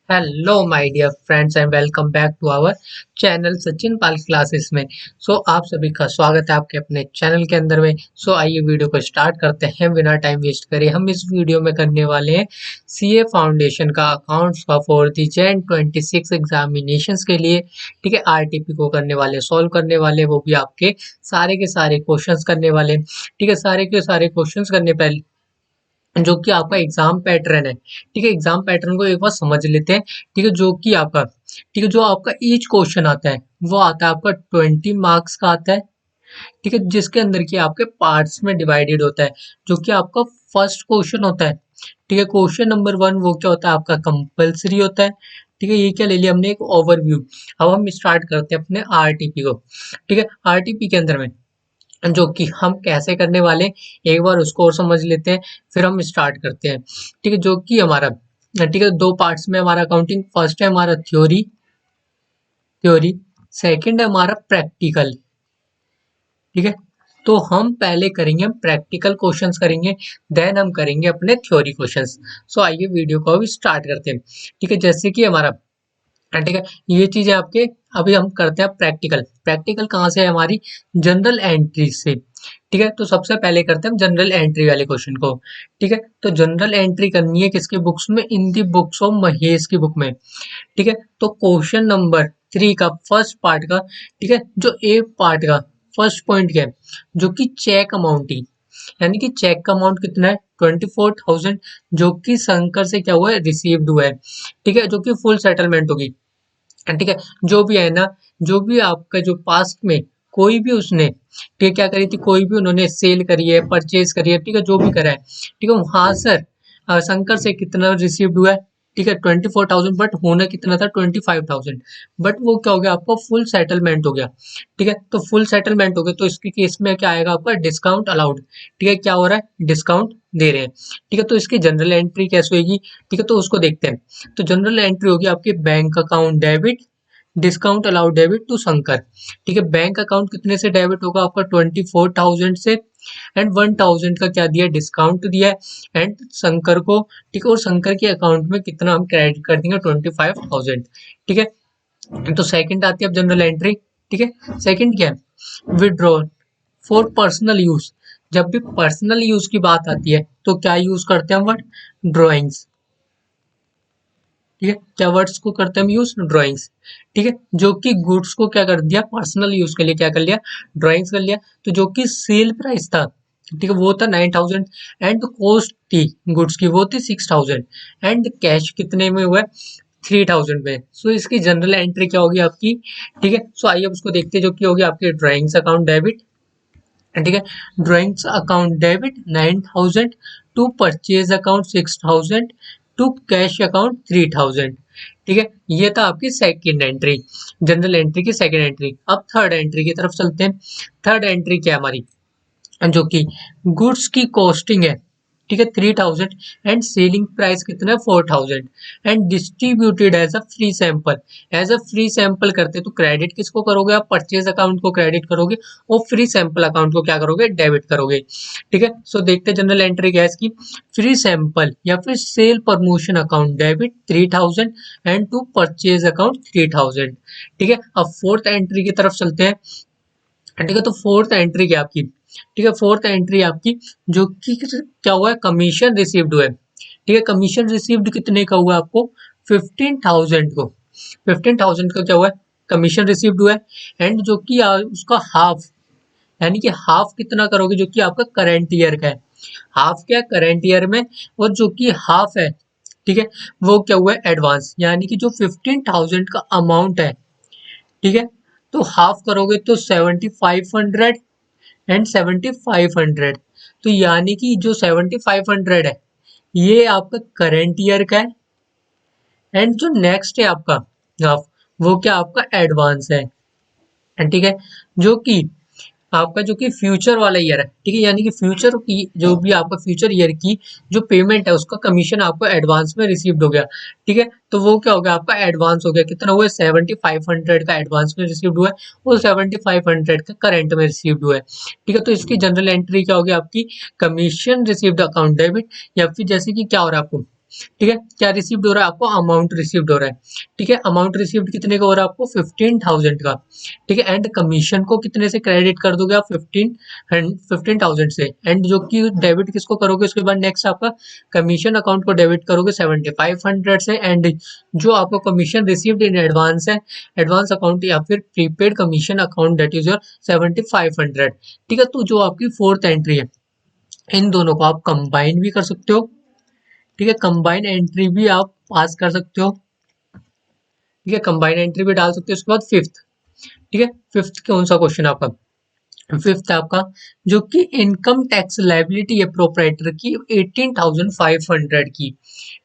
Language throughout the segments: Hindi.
Hello my dear friends and welcome back to our channel Sachin Pal Classes में। आप सभी का स्वागत है आपके अपने चैनल के अंदर में। आइए वीडियो को स्टार्ट करते हैं बिना टाइम वेस्ट करे। हम इस वीडियो में करने वाले हैं सीए फाउंडेशन का अकाउंट्स का फॉर दी जैन 26 एग्जामिनेशंस के लिए। ठीक है, आरटीपी को करने वाले, सॉल्व करने वाले, वो भी आपके सारे के सारे क्वेश्चंस करने वाले। ठीक है, सारे के सारे क्वेश्चंस करने पहले जो कि आपका एग्जाम पैटर्न है। ठीक है, एग्जाम पैटर्न को एक बार समझ लेते हैं। ठीक है, जो कि आपका, ठीक है, जो आपका ईच क्वेश्चन आता है वो आता है आपका 20 मार्क्स का आता है। ठीक है, जिसके अंदर की आपके पार्ट्स में डिवाइडेड होता है। जो कि आपका फर्स्ट क्वेश्चन होता है, ठीक है, क्वेश्चन नंबर 1, वो क्या होता है आपका कंपल्सरी होता है। ठीक है, ये क्या ले लिया हमने, एक ओवरव्यू। अब हम स्टार्ट करते हैं अपने आरटीपी को। ठीक है, आरटीपी के अंदर में जो कि हम कैसे करने वाले, एक बार उसको और समझ लेते हैं, फिर हम स्टार्ट करते हैं। ठीक है, जो कि हमारा, ठीक है, दो पार्ट्स में हमारा अकाउंटिंग। फर्स्ट है हमारा थ्योरी, थ्योरी। सेकंड है हमारा प्रैक्टिकल। ठीक है, तो हम पहले करेंगे, हम प्रैक्टिकल क्वेश्चंस करेंगे, देन हम करेंगे अपने थ्योरी क्वेश्चंस। आइए वीडियो को अभी स्टार्ट करते हैं। ठीक है, जैसे कि हमारा, ठीक है, ये चीजें आपके, अभी हम करते हैं प्रैक्टिकल। प्रैक्टिकल कहाँ से है, हमारी जनरल एंट्री से। ठीक है, तो सबसे पहले करते हैं हम जनरल एंट्री वाले क्वेश्चन को। ठीक है, तो जनरल एंट्री करनी है किसके बुक्स में, इन दी बुक्स ऑफ महेश की बुक में। ठीक है, तो क्वेश्चन नंबर 3 का फर्स्ट पार्ट का, ठीक है, जो ए पार्ट का फर्स्ट पॉइंट क्या है, जो कि चेक अमाउंटिंग, यानी कि चेक का अमाउंट कितना है, 24,000, जो कि शंकर से क्या हुआ है, रिसीव्ड हुआ है। ठीक है, जो कि फुल सेटलमेंट होगी। ठीक है, जो भी है ना, जो भी आपका जो पास्ट में कोई भी उसने, ठीक है, क्या करी थी, कोई भी उन्होंने सेल करी है, परचेज करी है, ठीक है, जो भी करा है, ठीक है, वहां सर शंकर से कितना रिसीव्ड हुआ है, ठीक है, 24,000, बट होना कितना था, 25,000। बट वो क्या हो गया, आपका फुल सेटलमेंट हो गया। ठीक है, तो फुल सेटलमेंट हो गया, तो इसके केस में क्या आएगा आपका, डिस्काउंट अलाउड। ठीक है, क्या हो रहा है, डिस्काउंट दे रहे हैं। ठीक है, तो इसकी जनरल एंट्री कैसे होगी, ठीक है, तो उसको देखते हैं। तो जनरल एंट्री होगी आपकी bank account debit, discount allowed debit to Shankar. ठीक है, बैंक अकाउंट कितने से डेबिट होगा आपका, 24,000 से, एंड 1,000 का क्या दिया, डिस्काउंट दिया है, एंड शंकर को, ठीक है, और शंकर के अकाउंट में कितना हम क्रेडिट कर देंगे, 25,000। ठीक है, तो सेकंड आती है अब जनरल एंट्री। ठीक है, सेकंड क्या है, विड्रॉल फॉर पर्सनल यूज। जब भी पर्सनल यूज की बात आती है तो क्या यूज करते हैं हम, वर्ड ड्रॉइंग्स। ठीक है, क्या वर्ड्स को करते हैं हम यूज, ड्राइंग्स। ठीक है, जो कि गुड्स को क्या कर दिया, पर्सनल यूज के लिए क्या कर लिया, ड्राइंग्स कर लिया। तो जो कि सेल प्राइस था, ठीक है, वो था 9,000, एंड कॉस्ट थी गुड्स की, वो थी 6,000, एंड कैश कितने में हुआ है, 3,000 में। इसकी जनरल एंट्री क्या होगी आपकी। ठीक है, आइए अब उसको देखते हैं, जो कि होगी आपकी ड्राइंग्स अकाउंट डेबिट। ठीक है, drawings account debit 9,000 to purchase account 6,000 to cash account 3,000। ठीक है, ये था आपकी सेकंड एंट्री, जनरल एंट्री की सेकंड एंट्री। अब थर्ड एंट्री की तरफ चलते हैं। थर्ड एंट्री क्या है हमारी, जो कि गुड्स की कॉस्टिंग है, ठीक है, 3,000, एंड सेलिंग प्राइस कितना है, 4,000, and distributed as a free sample. As a free sample करते तो क्रेडिट किसको करोगे आप, परचेज अकाउंट को क्रेडिट करोगे, और फ्री सैंपल अकाउंट को क्या करोगे, डेबिट करोगे। ठीक है, देखते हैं जनरल एंट्री क्या है इसकी, फ्री सैंपल या फिर sale promotion account debit 3,000, and to purchase account 3,000। ठीक है, अब फोर्थ एंट्री की तरफ चलते हैं। ठीक है, तो फोर्थ एंट्री क्या आपकी, ठीक है, फोर्थ एंट्री आपकी, जो कि क्या हुआ है, कमीशन रिसीव्ड हुआ है। ठीक है, कमीशन रिसीव्ड कितने का हुआ आपको, 15,000 को, 15,000 का क्या हुआ है, कमीशन रिसीव्ड हुआ है, एंड जो कि उसका हाफ, यानी कि हाफ कितना करोगे, जो कि आपका करंट ईयर का है, हाफ क्या करंट ईयर में, और जो कि हाफ है, ठीक है, वो क्या हुआ है, एडवांस, यानी कि जो 15,000 का अमाउंट है, ठीक है, तो हाफ करोगे तो 7,500 एंड 7,500। तो यानी कि जो 7,500 है, ये आपका करंट ईयर का है, एंड जो नेक्स्ट है आपका हाफ, वो क्या आपका एडवांस है। ठीक है, जो कि आपका जो कि फ्यूचर वाला ईयर है, ठीक है, यानी कि फ्यूचर की जो भी आपका फ्यूचर ईयर की जो पेमेंट है, उसका कमीशन आपको एडवांस में रिसीव्ड हो गया। ठीक है, तो वो क्या हो गया, आपका एडवांस हो गया, कितना हुआ है, 7,500 का एडवांस में रिसीव्ड हुआ है, और 7,500 का करंट में रिसीव्ड हुआ है। ठीक है, तो इसकी जनरल एंट्री क्या होगी आपकी, कमीशन रिसीव्ड अकाउंट डेबिट, या फिर जैसे कि क्या हो रहा है आपको, ठीक है, क्या रिसीव्ड हो रहा है आपको, अमाउंट रिसीव्ड हो रहा है। ठीक है, अमाउंट रिसीव्ड कितने का हो रहा है आपको, 15,000 का। ठीक है, एंड कमीशन को कितने से क्रेडिट कर दोगे आप, 15,000 से। एंड जो कि डेबिट किसको करोगे, उसके बाद नेक्स्ट आपका कमीशन अकाउंट को डेबिट करोगे 7500 से। एंड जो आपको कमीशन रिसीव्ड इन एडवांस है, एडवांस अकाउंट या फिर prepaid commission account, that is your 7500। ठीक है, तो जो आपकी फोर्थ एंट्री है, इन दोनों को आप कंबाइन भी कर सकते हो। ठीक है, कंबाइन एंट्री भी आप पास कर सकते हो। ठीक है, कंबाइन एंट्री भी डाल सकते हो। उसके बाद फिफ्थ, ठीक है, फिफ्थ कौन सा क्वेश्चन आपका, फिफ्थ आपका जो कि इनकम टैक्स लाइबिलिटी है प्रोप्राइटर की 18,500 की।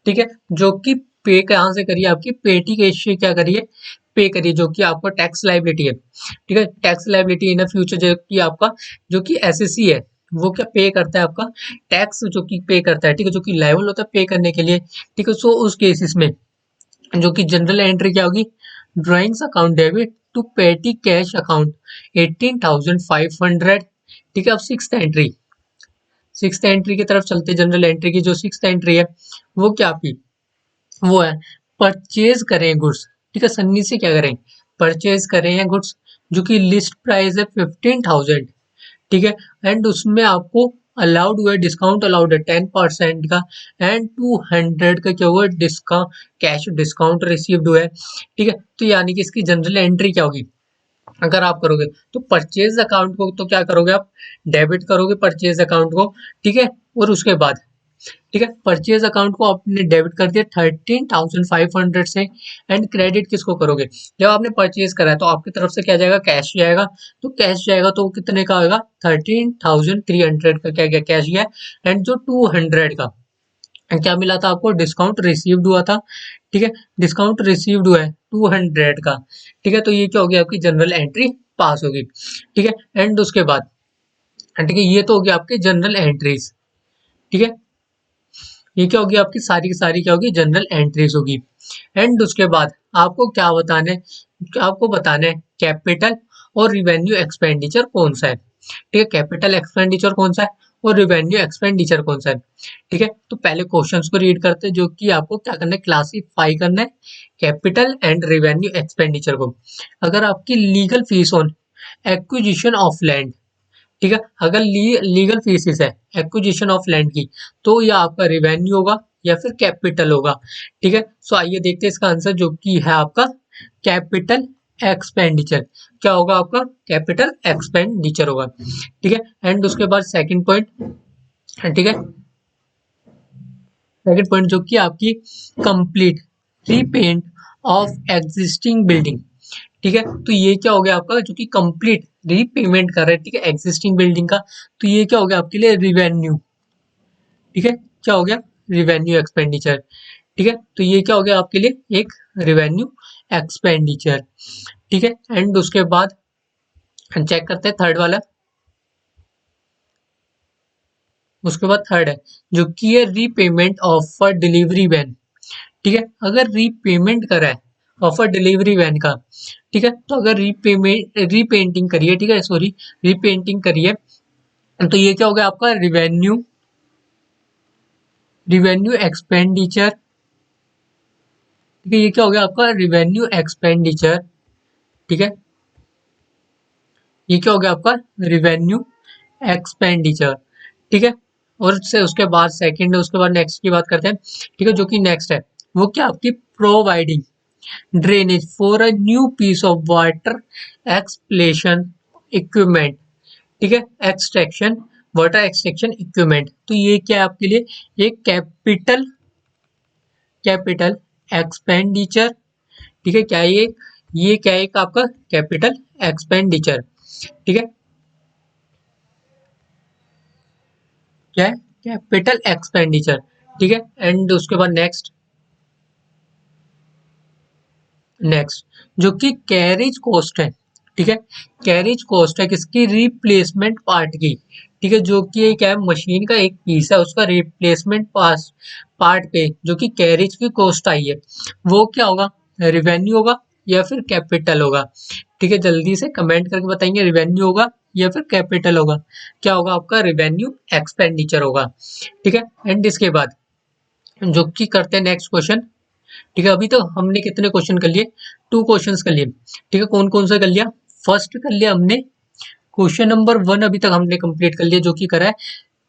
ठीक है, जो कि पे कहाँ से करिए, आपकी पेटी कैश से क्या करिए, पे करिए, जो कि आपका टैक्स लाइबिलिटी है। ठीक है, टैक्स लाइबिलिटी इन फ्यूचर जो कि आपका, जो कि एसएससी है, वो क्या पे करता है आपका टैक्स, जो कि पे करता है। ठीक है, जो कि लायबल होता है पे करने के लिए। ठीक है, सो उस केसेस में जो कि जनरल एंट्री क्या होगी, drawings account debit to petty cash account 18,500। ठीक है, अब सिक्स एंट्री की तरफ चलते, जनरल एंट्री की जो सिक्स एंट्री है वो क्या आपकी, वो है परचेज करें गुड्स। ठीक है, सन्नी से क्या करें, परचेज करें हैं गुड्स, जो कि लिस्ट प्राइस है 15,000। ठीक है, एंड उसमें आपको अलाउड हुआ है, डिस्काउंट अलाउड है 10% का। एंड 200 का क्या हुआ है, डिस्काउंट, कैश डिस्काउंट रिसीव्ड हुआ है। ठीक है, तो यानी कि इसकी जनरल एंट्री क्या होगी, अगर आप करोगे तो परचेज अकाउंट को तो क्या करोगे आप, डेबिट करोगे परचेज अकाउंट को। ठीक है, और उसके बाद, ठीक है, परचेज अकाउंट को आपने डेबिट कर दिया 13,500 से। एंड क्रेडिट किसको करोगे, जब आपने परचेज करा है तो आपकी तरफ से क्या जाएगा, कैश जाएगा। तो कैश जाएगा तो वो कितने का होगा, 13,300 का क्या गया, कैश गया। एंड जो 200 का क्या मिला था आपको, डिस्काउंट रिसीव्ड हुआ था। ठीक है, डिस्काउंट रिसीव्ड हुआ है 200 का। ठीक है, तो ये क्या होगी, आपकी जनरल एंट्री पास होगी। ठीक है, एंड उसके बाद, ठीक है, ये तो होगी आपकी जनरल एंट्रीज। ठीक है, ये क्या होगी, आपकी सारी की सारी क्या होगी, जनरल एंट्रीज होगी। एंड उसके बाद आपको क्या बताना है, आपको बताना है कैपिटल और रिवेन्यू एक्सपेंडिचर कौन सा है। ठीक है, कैपिटल एक्सपेंडिचर कौन सा है और रिवेन्यू एक्सपेंडिचर कौन सा है। ठीक है, तो पहले क्वेश्चंस को रीड करते हैं, जो कि आपको क्या करना है, क्लासीफाई करना है कैपिटल एंड रिवेन्यू एक्सपेंडिचर को। अगर आपकी legal fees on acquisition of land, ठीक है, अगर लीगल फीसिस है एक्विजिशन ऑफ लैंड की, तो यह आपका रिवेन्यू होगा या फिर कैपिटल होगा। ठीक है, सो आइए देखते हैं इसका आंसर, जो कि है आपका कैपिटल एक्सपेंडिचर। क्या होगा आपका, कैपिटल एक्सपेंडिचर होगा। ठीक है, एंड उसके बाद सेकंड पॉइंट, ठीक है, सेकंड पॉइंट जो कि आपकी complete repaint of existing building. ठीक है, तो ये क्या हो गया आपका, जो कि कंप्लीट रीपेमेंट कर रहे हैं, ठीक है, एग्जिस्टिंग बिल्डिंग का। तो ये क्या हो गया आपके लिए, रिवेन्यू। ठीक है, क्या हो गया, रिवेन्यू एक्सपेंडिचर। ठीक है, तो ये क्या हो गया आपके लिए, एक रिवेन्यू एक्सपेंडिचर। ठीक है, एंड उसके बाद चेक करते हैं थर्ड वाला। उसके बाद थर्ड है जो कि है repayment of for delivery van. ठीक है, अगर रीपेमेंट करा है ऑफर डिलीवरी वैन का, ठीक है, तो अगर रीपेंटिंग करिए, ठीक है, सॉरी, रीपेंटिंग करिए, तो ये क्या हो गया आपका, रिवेन्यू एक्सपेंडिचर। ठीक है, ये क्या हो गया आपका, रिवेन्यू एक्सपेंडिचर। ठीक है, ये क्या हो गया आपका, रिवेन्यू एक्सपेंडिचर। ठीक है, और से उसके बाद सेकंड, उसके बाद नेक्स्ट की बात करते हैं। ठीक है, जो कि नेक्स्ट है वो क्या आपकी providing drainage for a new piece of water explanation equipment. ठीक है, एक्सट्रैक्शन, वाटर एक्सट्रैक्शन इक्विपमेंट। तो ये क्या है आपके लिए, एक कैपिटल एक्सपेंडिचर। ठीक है, क्या है ये क्या है, एक आपका कैपिटल एक्सपेंडिचर। ठीक है, क्या है, कैपिटल एक्सपेंडिचर। ठीक है, एंड उसके बाद नेक्स्ट जो कि कैरेज कॉस्ट है। ठीक है, कैरेज कॉस्ट है किसकी, रिप्लेसमेंट पार्ट की। ठीक है, जो कि एक है मशीन का एक पीस है, उसका रिप्लेसमेंट पास पार्ट पे जो कि कैरेज की कॉस्ट आई है, वो क्या होगा, रिवेन्यू होगा या फिर कैपिटल होगा। ठीक है, जल्दी से कमेंट करके बताएंगे, रिवेन्यू होगा या फिर कैपिटल होगा। क्या होगा आपका, रिवेन्यू एक्सपेंडिचर होगा। ठीक है, एंड इसके बाद जो कि करते हैं नेक्स्ट क्वेश्चन। ठीक है, अभी तो हमने कितने क्वेश्चन कर लिए, 2 क्वेश्चंस कर लिए। ठीक है, कौन कौन सा कर लिया, फर्स्ट कर लिया हमने क्वेश्चन नंबर 1 अभी तक हमने कंप्लीट कर लिया, जो कि करा है,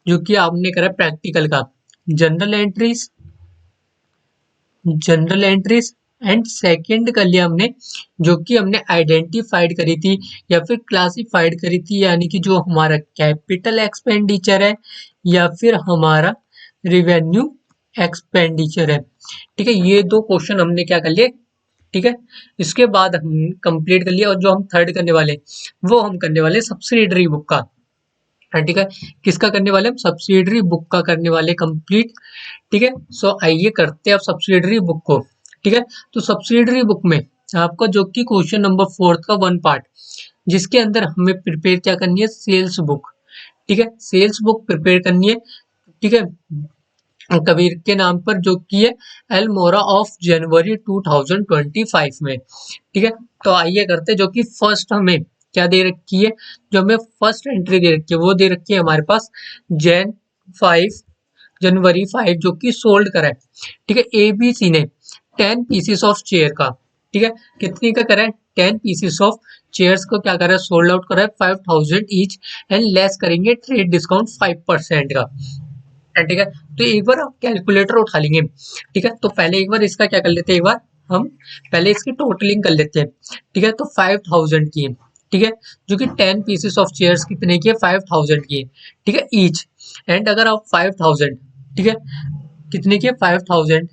जो कि आपने करा है प्रैक्टिकल का, general entries, general entries. And second कर लिया हमने, जो कि हमने आइडेंटिफाइड करी थी या फिर क्लासिफाइड करी थी, यानी कि जो हमारा कैपिटल एक्सपेंडिचर है या फिर हमारा रिवेन्यू एक्सपेंडिचर है। ठीक है, ये 2 क्वेश्चन हमने क्या कर लिए। ठीक है, इसके बाद हम कंप्लीट कर लिया, और जो हम थर्ड करने वाले वो हम करने वाले सब्सिडरी बुक का। हाँ, ठीक है, किसका करने वाले हम, सब्सिडरी बुक का करने वाले कंप्लीट। ठीक है, सो आइए करते हैं अब सब्सिडरी बुक को। ठीक है, तो सब्सिडरी बुक में आपका जो कि क्वेश्चन नंबर 4 का 1 पार्ट, जिसके अंदर हमें प्रिपेयर क्या करनी है, सेल्स बुक। ठीक है, सेल्स बुक प्रिपेयर करनी है। ठीक है, कबीर के नाम पर, जो कि है एलमोरा ऑफ जनवरी 2025 में। ठीक है, तो आइए करते, जो कि फर्स्ट हमें क्या दे रखी है, जो हमें फर्स्ट एंट्री दे रखी है वो दे रखी है हमारे पास जैन 5 जनवरी 5, जो कि सोल्ड करा है। ठीक है, एबीसी ने 10 पीसेस ऑफ चेयर का, ठीक है, कितनी का करा है, 10 पीसेस ऑफ चेयर्स को क्या करा है, सोल्ड आउट करा है 5000 ईच, एंड लेस करेंगे ट्रेड डिस्काउंट 5% का। ठीक है, तो एक बार आप कैलकुलेटर उठा लेंगे। ठीक है, तो पहले एक बार इसका क्या कर लेते हैं, एक बार हम पहले इसकी टोटलिंग कर लेते हैं। ठीक है, तो 5000 की है। ठीक है, जो कि 10 पीसेस ऑफ चेयर्स कितने की है, 5000 की है। ठीक है, ईच। एंड अगर आप 5000, ठीक है, कितने की है, 5000,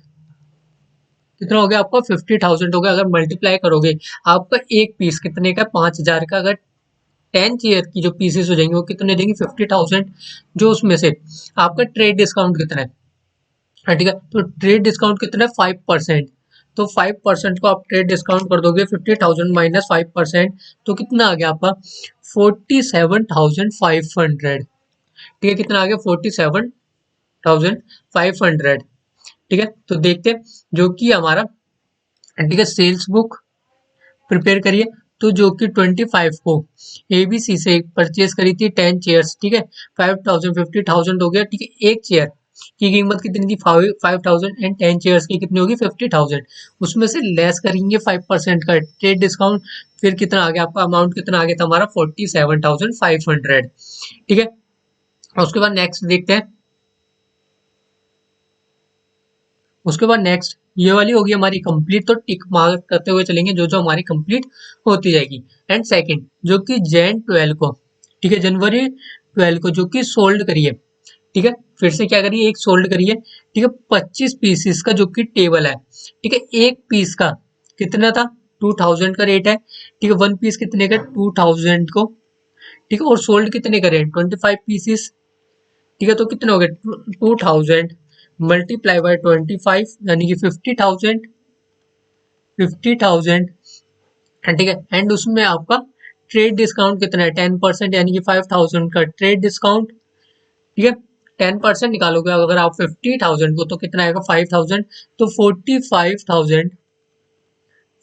कितना हो गया आपका, 50,000 हो गया। अगर मल्टीप्लाई करोगे आपका एक पीस कितने का, 5000 का। अगर 10 चेयर की जो पीसेस हो जाएंगे वो कितने देंगे, 50,000। जो उसमें से आपका ट्रेड डिस्काउंट कितना है, हाँ, ठीक है, तो ट्रेड डिस्काउंट कितना है, 5%। तो 5% को आप ट्रेड डिस्काउंट कर दोगे, 50,000 माइनस 5%, तो कितना आ गया आपका, 47,500। ठीक है, कितना आ गया, 47,500। ठीक है, तो देखते हैं, जो कि हमारा, ठीक है, सेल्स बुक प्रिपेयर करिए। तो जो कि 25 को एबीसी से परचेज करी थी 10 चेयर्स। ठीक है, 5,000 50,000 हो गया। ठीक है, एक चेयर की कीमत कितनी थी, 5,000, एंड 10 चेयर्स की कितनी होगी, 50,000। उसमें से लेस करेंगे 5% का ट्रेड डिस्काउंट, फिर कितना आ गया आपका, अमाउंट कितना आ गया था हमारा, 47,500। ठीक है, उसके बाद नेक्स्ट देखते हैं। उसके बाद नेक्स्ट ये वाली होगी हमारी कंप्लीट, तो टिक मार्क करते हुए चलेंगे जो जो हमारी कंप्लीट होती जाएगी। एंड सेकंड, जो कि जैन 12 को, ठीक है, जनवरी 12 को, जो कि सोल्ड करिए। ठीक है, फिर से क्या करिए, एक सोल्ड करिए। ठीक है, 25 पीसेस का जो कि टेबल है। ठीक है, एक पीस का कितना था, 2000 का रेट है। ठीक है, 1 पीस कितने का, 2000 को। ठीक है, और सोल्ड कितने करे, 25 पीसेस। ठीक है, तो कितने हो गए, 2000 मल्टीप्लाई बाय 25, यानी कि 50,000, 50,000। ठीक है, एंड उसमें आपका ट्रेड डिस्काउंट कितना है, 10%, यानी कि 5,000 का ट्रेड डिस्काउंट। ठीक है, 10% निकालोगे अगर आप 50,000 को, तो कितना आएगा, 5,000। तो 45,000,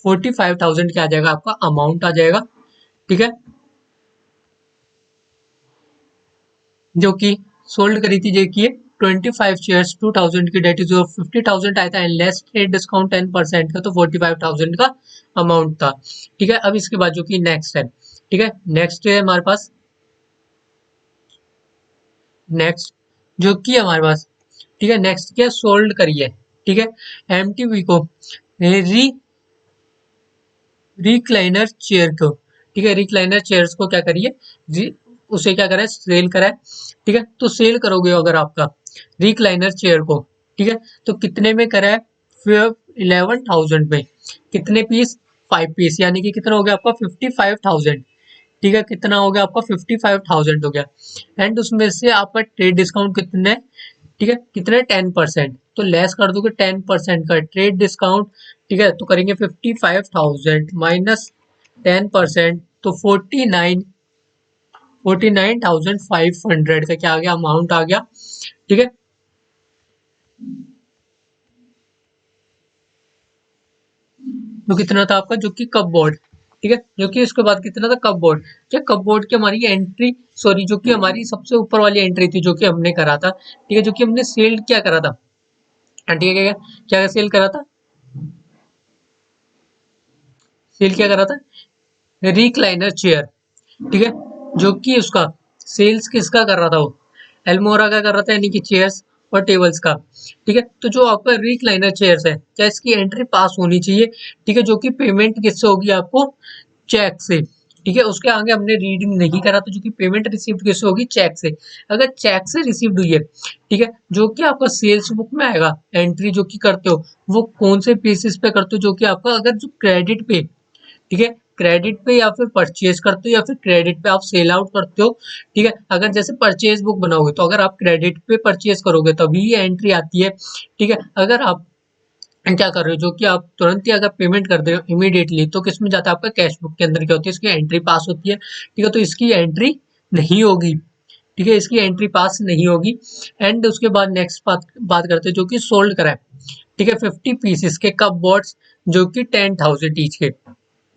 45,000 क्या आ जाएगा आपका, अमाउंट आ जाएगा। ठीक है, जो कि सोल्ड करी थी, देखिए 25 चेयर्स 2000 की, डेट इज 50,000 आया था, एंड लेस ट्रेड डिस्काउंट 10% का, तो 45,000 का अमाउंट था। ठीक है, अब इसके बाद जो कि नेक्स्ट है। ठीक है, नेक्स्ट है हमारे पास, नेक्स्ट जो कि हमारे पास, ठीक है, नेक्स्ट क्या, सोल्ड करिए। ठीक है, एमटीवी को, री रिक्लाइनर चेयर को। ठीक है, रिक्लाइनर चेयर्स को क्या करिए, उसे क्या करें, सेल करें। ठीक है, तो सेल करोगे अगर आपका रिक्लाइनर चेयर को, ठीक है, तो कितने में करा है, फिर 11,000 में, कितने पीस, 5 पीस, यानी कि कितना हो गया आपका, 55,000। ठीक है, कितना हो गया आपका, 55,000 हो गया। एंड उसमें से आपका ट्रेड डिस्काउंट कितने, ठीक है, कितने, 10%, तो लेस कर दोगे 10% का ट्रेड डिस्काउंट। ठीक है, तो करेंगे 55,000 माइनस 10%, तो 49,500 का क्या आ गया, अमाउंट आ गया। ठीक है, तो कितना था आपका, जो कि कप बोर्ड। ठीक है, जो कि उसके बाद कितना था, कप बोर्ड। क्या कप बोर्ड की हमारी एंट्री, सॉरी, जो कि हमारी सबसे ऊपर वाली एंट्री थी, जो कि हमने करा था। ठीक है, जो कि हमने सेल्ड क्या करा था, ठीक है, क्या क्या सेल करा था, सेल क्या करा था, रिक्लाइनर चेयर। ठीक है, जो कि उसका सेल्स किसका कर रहा था वो, एल्मोरा का कर रहा था, यानी कि चेयर्स और टेबल्स का। ठीक है, तो जो आपका रिक्लाइनर चेयर्स है, क्या इसकी एंट्री पास होनी चाहिए। ठीक है, जो कि पेमेंट किससे होगी आपको, चेक से। ठीक है, उसके आगे हमने रीडिंग नहीं करा, तो जो कि पेमेंट रिसीव्ड किससे होगी, चेक से। अगर चेक से रिसीव्ड हुई है, ठीक है, जो कि आपका सेल्स बुक में आएगा, एंट्री जो कि करते हो वो कौन से बेसिस पे करते हो, जो कि आपका अगर जो क्रेडिट पे, ठीक है, क्रेडिट पे या फिर परचेज करते हो या फिर क्रेडिट पे आप सेल आउट करते हो। ठीक है, अगर जैसे परचेज बुक बनाओगे तो अगर आप क्रेडिट पे परचेज करोगे तभी ये एंट्री आती है। ठीक है, अगर आप क्या कर रहे हो, जो कि आप तुरंत ही अगर पेमेंट कर दे रहे हो इमीडिएटली, तो किस में जाता है, आपका कैश बुक के अंदर क्या होती है, इसकी एंट्री पास होती है। ठीक है, तो इसकी एंट्री नहीं होगी। ठीक है, इसकी एंट्री पास नहीं होगी। एंड उसके बाद नेक्स्ट बात बात करते हैं, जो कि सोल्ड करा है। ठीक है, 50 पीसेस के कप बोर्ड्स, जो कि 10,000 ईच के।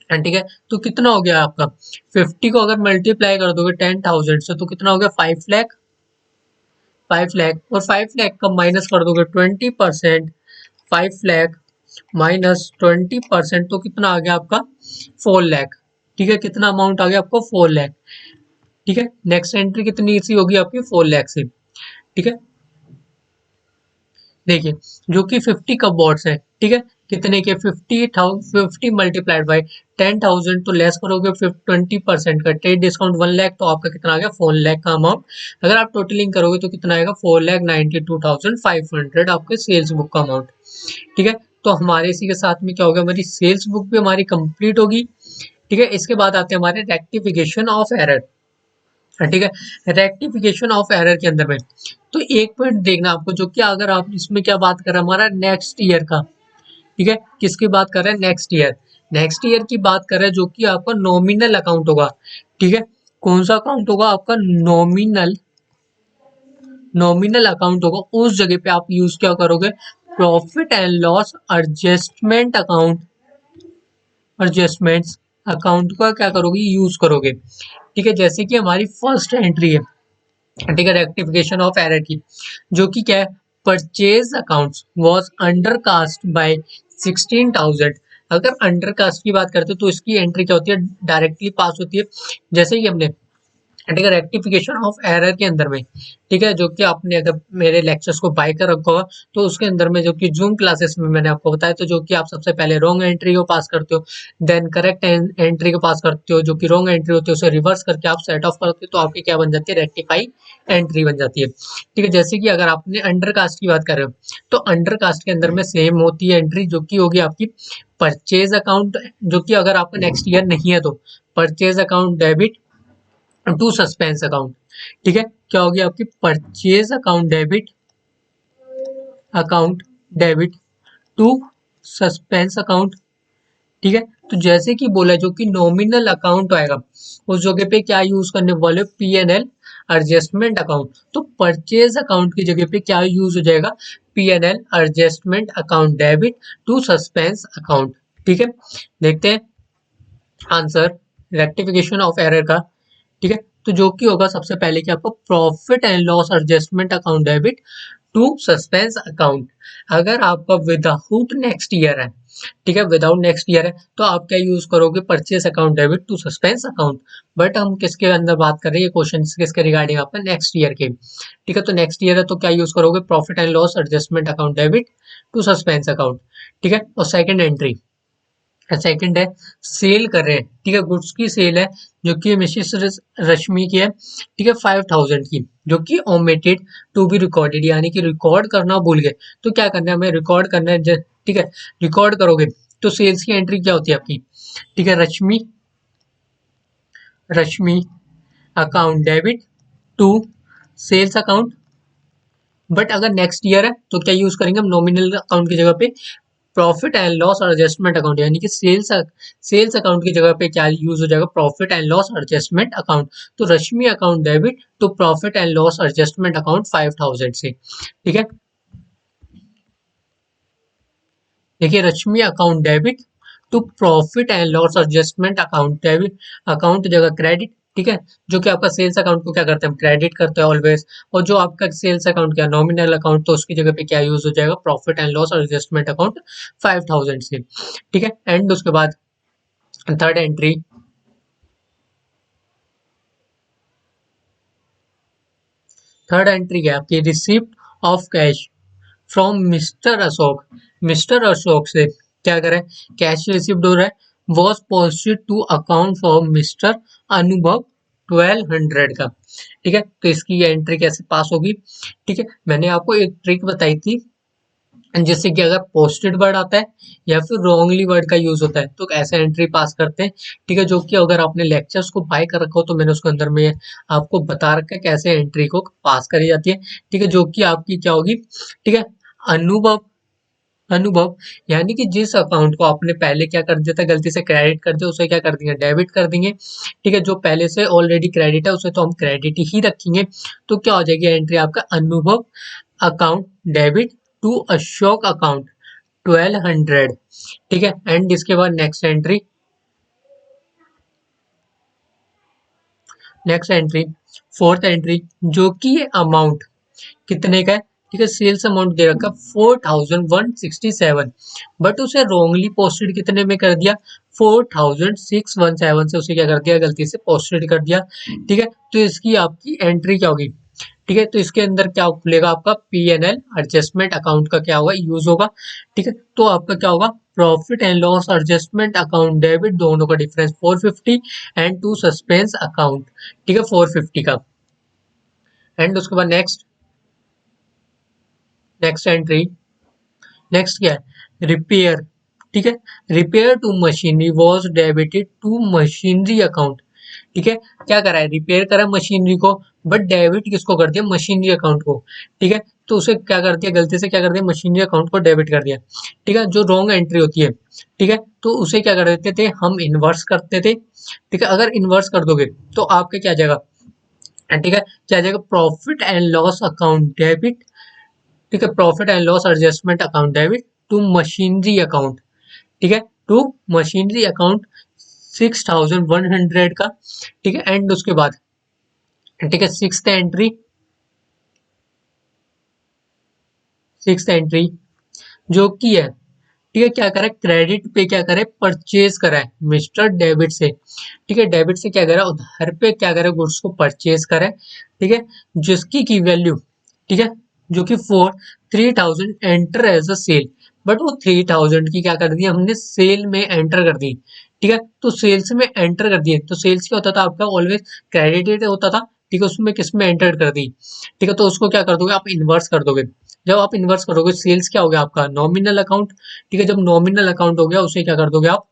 ठीक है, तो कितना हो गया आपका, 50 को अगर मल्टीप्लाई कर दोगे 10,000 से, तो कितना हो गया, 5 लाख। 5 लाख, और 5 लाख का माइनस कर दोगे 20%, 5 लाख -20%, तो कितना आ गया आपका, 4 लाख। ठीक है, कितना अमाउंट आ गया आपको, 4 लाख। ठीक है, नेक्स्ट एंट्री कितनी सी होगी आपकी, 4 लाख से। ठीक है, देखिए, जो कि 50 कप बोर्ड्स है। ठीक है, कितने के, 50 मल्टीप्लाइड बाई 10,000, तो लेस करोगे 20% का ट्रेड डिस्काउंट 1 लाख, तो आपका कितना आ गया, 4 लाख का अमाउंट। अगर आप टोटलिंग करोगे तो कितना आएगा, 4,92,500 आपके सेल्स बुक का अमाउंट। ठीक है, तो हमारे इसी के साथ में क्या होगा, हमारी सेल्स बुक भी हमारी कंप्लीट होगी। ठीक है, इसके बाद आते हैं हमारे रेक्टिफिकेशन ऑफ एरर। ठीक है, रेक्टिफिकेशन ऑफ एरर के अंदर में, तो एक पॉइंट देखना आपको, जो कि अगर आप इसमें क्या बात कर रहे हैं, हमारा नेक्स्ट ईयर का। ठीक है, किसकी बात कर रहे हैं, नेक्स्ट ईयर। नेक्स्ट ईयर की बात कर रहे हैं, जो कि आपका नॉमिनल अकाउंट होगा। ठीक है, कौन सा अकाउंट होगा आपका, नॉमिनल, नॉमिनल अकाउंट होगा। उस जगह पे आप यूज क्या करोगे, profit and loss adjustment account, adjustments account का क्या करोगे, यूज करोगे। ठीक है, जैसे कि हमारी फर्स्ट एंट्री है, ठीक है, रेक्टिफिकेशन ऑफ एरर की, जो कि क्या है, purchase accounts was undercast bye 16,000। अगर अंडरकास्ट की बात करते हैं तो इसकी एंट्री क्या होती है, डायरेक्टली पास होती है। जैसे ही हमने, ठीक है, रेक्टिफिकेशन ऑफ एरर के अंदर में, ठीक है, जो कि आपने अगर मेरे लेक्चर्स को बाय कर रखा होगा, तो उसके अंदर में जो कि जूम क्लासेस में मैंने आपको बताया, तो जो कि आप सबसे पहले रॉन्ग एंट्री को पास करते हो, देन करेक्ट एंट्री को पास करते हो, जो कि रॉन्ग एंट्री होती है उसे रिवर्स करके आप सेट ऑफ करते हो, तो आपकी क्या बन जाती है, रेक्टिफाई एंट्री बन जाती है। ठीक है, जैसे कि अगर आपने अंडर कास्ट की बात कर रहे हो, तो अंडर कास्ट के अंदर में सेम होती है एंट्री, जो कि होगी आपकी परचेज अकाउंट, जो कि अगर आपका नेक्स्ट ईयर नहीं है तो purchase account debit to suspense account. ठीक है, क्या होगी आपकी, purchase account debit, account debit to suspense account. ठीक है, तो जैसे कि बोला, जो कि नॉमिनल अकाउंट आएगा, उस जगह पे क्या यूज करने वाले, P N L adjustment account. तो परचेज अकाउंट की जगह पे क्या यूज हो जाएगा, P N L adjustment account debit to suspense account. ठीक है, देखते हैं आंसर रेक्टिफिकेशन ऑफ एरर का। ठीक है, तो जो कि होगा सबसे पहले कि आपको profit and loss adjustment account debit to suspense account. अगर आपका विदाउट नेक्स्ट ईयर है, ठीक है, विदाउट नेक्स्ट ईयर है, तो आप क्या यूज करोगे, purchase account debit to suspense account. But हम किसके अंदर बात कर रहे हैं, क्वेश्चन किसके रिगार्डिंग, आपका नेक्स्ट ईयर के। ठीक है, तो नेक्स्ट ईयर है तो क्या यूज करोगे, profit and loss adjustment account debit to suspense account. ठीक है, और सेकंड एंट्री, सेकंड है, सेल कर रहे हैं, ठीक है, गुड्स की सेल है, जो कि मिसेस रश्मि की है। ठीक है, 5,000 की, जो कि ओमिटेड टू बी रिकॉर्डेड, यानी कि रिकॉर्ड करना भूल गए। तो क्या करना है, हमें रिकॉर्ड करना है। ठीक है, रिकॉर्ड करोगे तो सेल्स की एंट्री क्या होती है आपकी, ठीक है, Rashmi, Rashmi account debit to sales account. But अगर नेक्स्ट ईयर है तो क्या यूज करेंगे हम, नॉमिनल अकाउंट की जगह पे प्रॉफिट एंड लॉस और एडजस्टमेंट अकाउंट, यानी कि सेल्स अकाउंट की जगह पे क्या यूज हो जाएगा, profit and loss adjustment account. तो Rashmi account debit to profit and loss adjustment account 5,000 से। ठीक है, देखिए, Rashmi account debit to profit and loss adjustment account, debit account जगह क्रेडिट, ठीक है, जो कि आपका सेल्स अकाउंट को क्या करते हैं, हम क्रेडिट करते हैं ऑलवेज। और जो आपका सेल्स अकाउंट क्या नॉमिनल अकाउंट, तो उसकी जगह पे क्या यूज हो जाएगा, profit and loss adjustment account 5000 से। ठीक है, एंड उसके बाद थर्ड एंट्री, थर्ड एंट्री क्या है आपकी, receipt of cash from mister Ashok. Mister Ashok से क्या करें, कैश रिसिव्ड हो रहा है, was posted to account for mister Anubhav 1200 का। ठीक है, तो इसकी ये एंट्री कैसे पास होगी। ठीक है, मैंने आपको एक ट्रिक बताई थी, जिससे कि अगर पोस्टेड वर्ड आता है या फिर रॉन्गली वर्ड का यूज होता है तो ऐसे एंट्री पास करते हैं। ठीक है, जो कि अगर आपने लेक्चर्स को बाय कर रखा हो तो मैंने उसके अंदर में आपको बता रखा है कैसे एंट्री को पास करी जाती है। ठीक है, जो कि आपकी क्या होगी, ठीक है, अनुभव, अनुभव यानी कि जिस अकाउंट को आपने पहले क्या कर दिया था, गलती से क्रेडिट कर दिया, उसे क्या कर देंगे, डेबिट कर देंगे। ठीक है, जो पहले से ऑलरेडी क्रेडिट है उसे तो हम क्रेडिट ही रखेंगे। तो क्या हो जाएगी एंट्री आपका, Anubhav account debit to Ashok account 1200। ठीक है, एंड इसके बाद next entry, next entry, fourth entry, जो कि ये अमाउंट कितने का है। ठीक है, सेल्स अमाउंट दे रखा 4167, बट उसे रॉन्गली पोस्टेड कितने में कर दिया, 4617 से उसे क्या कर दिया, गलती से पोस्टेड कर दिया। ठीक है, तो इसकी आपकी एंट्री क्या होगी। ठीक है, तो इसके अंदर क्या खुलेगा, आपका पीएनएल एडजस्टमेंट अकाउंट का क्या होगा, यूज होगा। ठीक है, तो आपका क्या होगा, profit and loss adjustment account debit, दोनों का difference 450 and to suspense account. ठीक है, 450 का। एंड उसके बाद नेक्स्ट, नेक्स्ट एंट्री, नेक्स्ट क्या है, रिपेयर। ठीक है, repair to machinery was debited to machinery account. ठीक है, क्या करा है, रिपेयर करा मशीनरी को, बट डेबिट किसको कर दिया, मशीनरी अकाउंट को। ठीक है, तो उसे क्या कर दिया, गलती से क्या कर दिया, मशीनरी अकाउंट को डेबिट कर दिया। ठीक है, जो रॉन्ग एंट्री होती है। ठीक है, तो उसे क्या कर देते थे, हम इन्वर्स करते थे। ठीक है, अगर इन्वर्स कर दोगे तो आपके क्या जाएगा, ठीक है, क्या जाएगा, profit and loss account debit. ठीक है, profit and loss adjustment account debit to machinery account. ठीक है, टू मशीनरी अकाउंट 6100 का। ठीक है, एंड उसके बाद, ठीक है, सिक्स्थ एंट्री, सिक्स्थ एंट्री जो कि है, ठीक है, क्या करे, क्रेडिट पे क्या करे, परचेज करा है मिस्टर डेबिट से। ठीक है, डेबिट से क्या करा, उधार पे क्या करे, गुड्स को परचेज करे। ठीक है, जिसकी की वैल्यू, ठीक है, जो कि 3000 enter as a sale, but वो 3000 की क्या कर दी हमने, सेल में एंटर कर दी। ठीक है, तो सेल्स में एंटर कर दिए, तो सेल्स क्या होता था आपका, ऑलवेज क्रेडिटेड होता था। ठीक है, उसमें किस में एंटर कर दी। ठीक है, तो उसको क्या कर दोगे आप, इन्वर्स कर दोगे। जब आप इन्वर्स करोगे, सेल्स क्या हो गया आपका, नॉमिनल अकाउंट। ठीक है, जब नॉमिनल अकाउंट हो गया उसे क्या कर दोगे आप,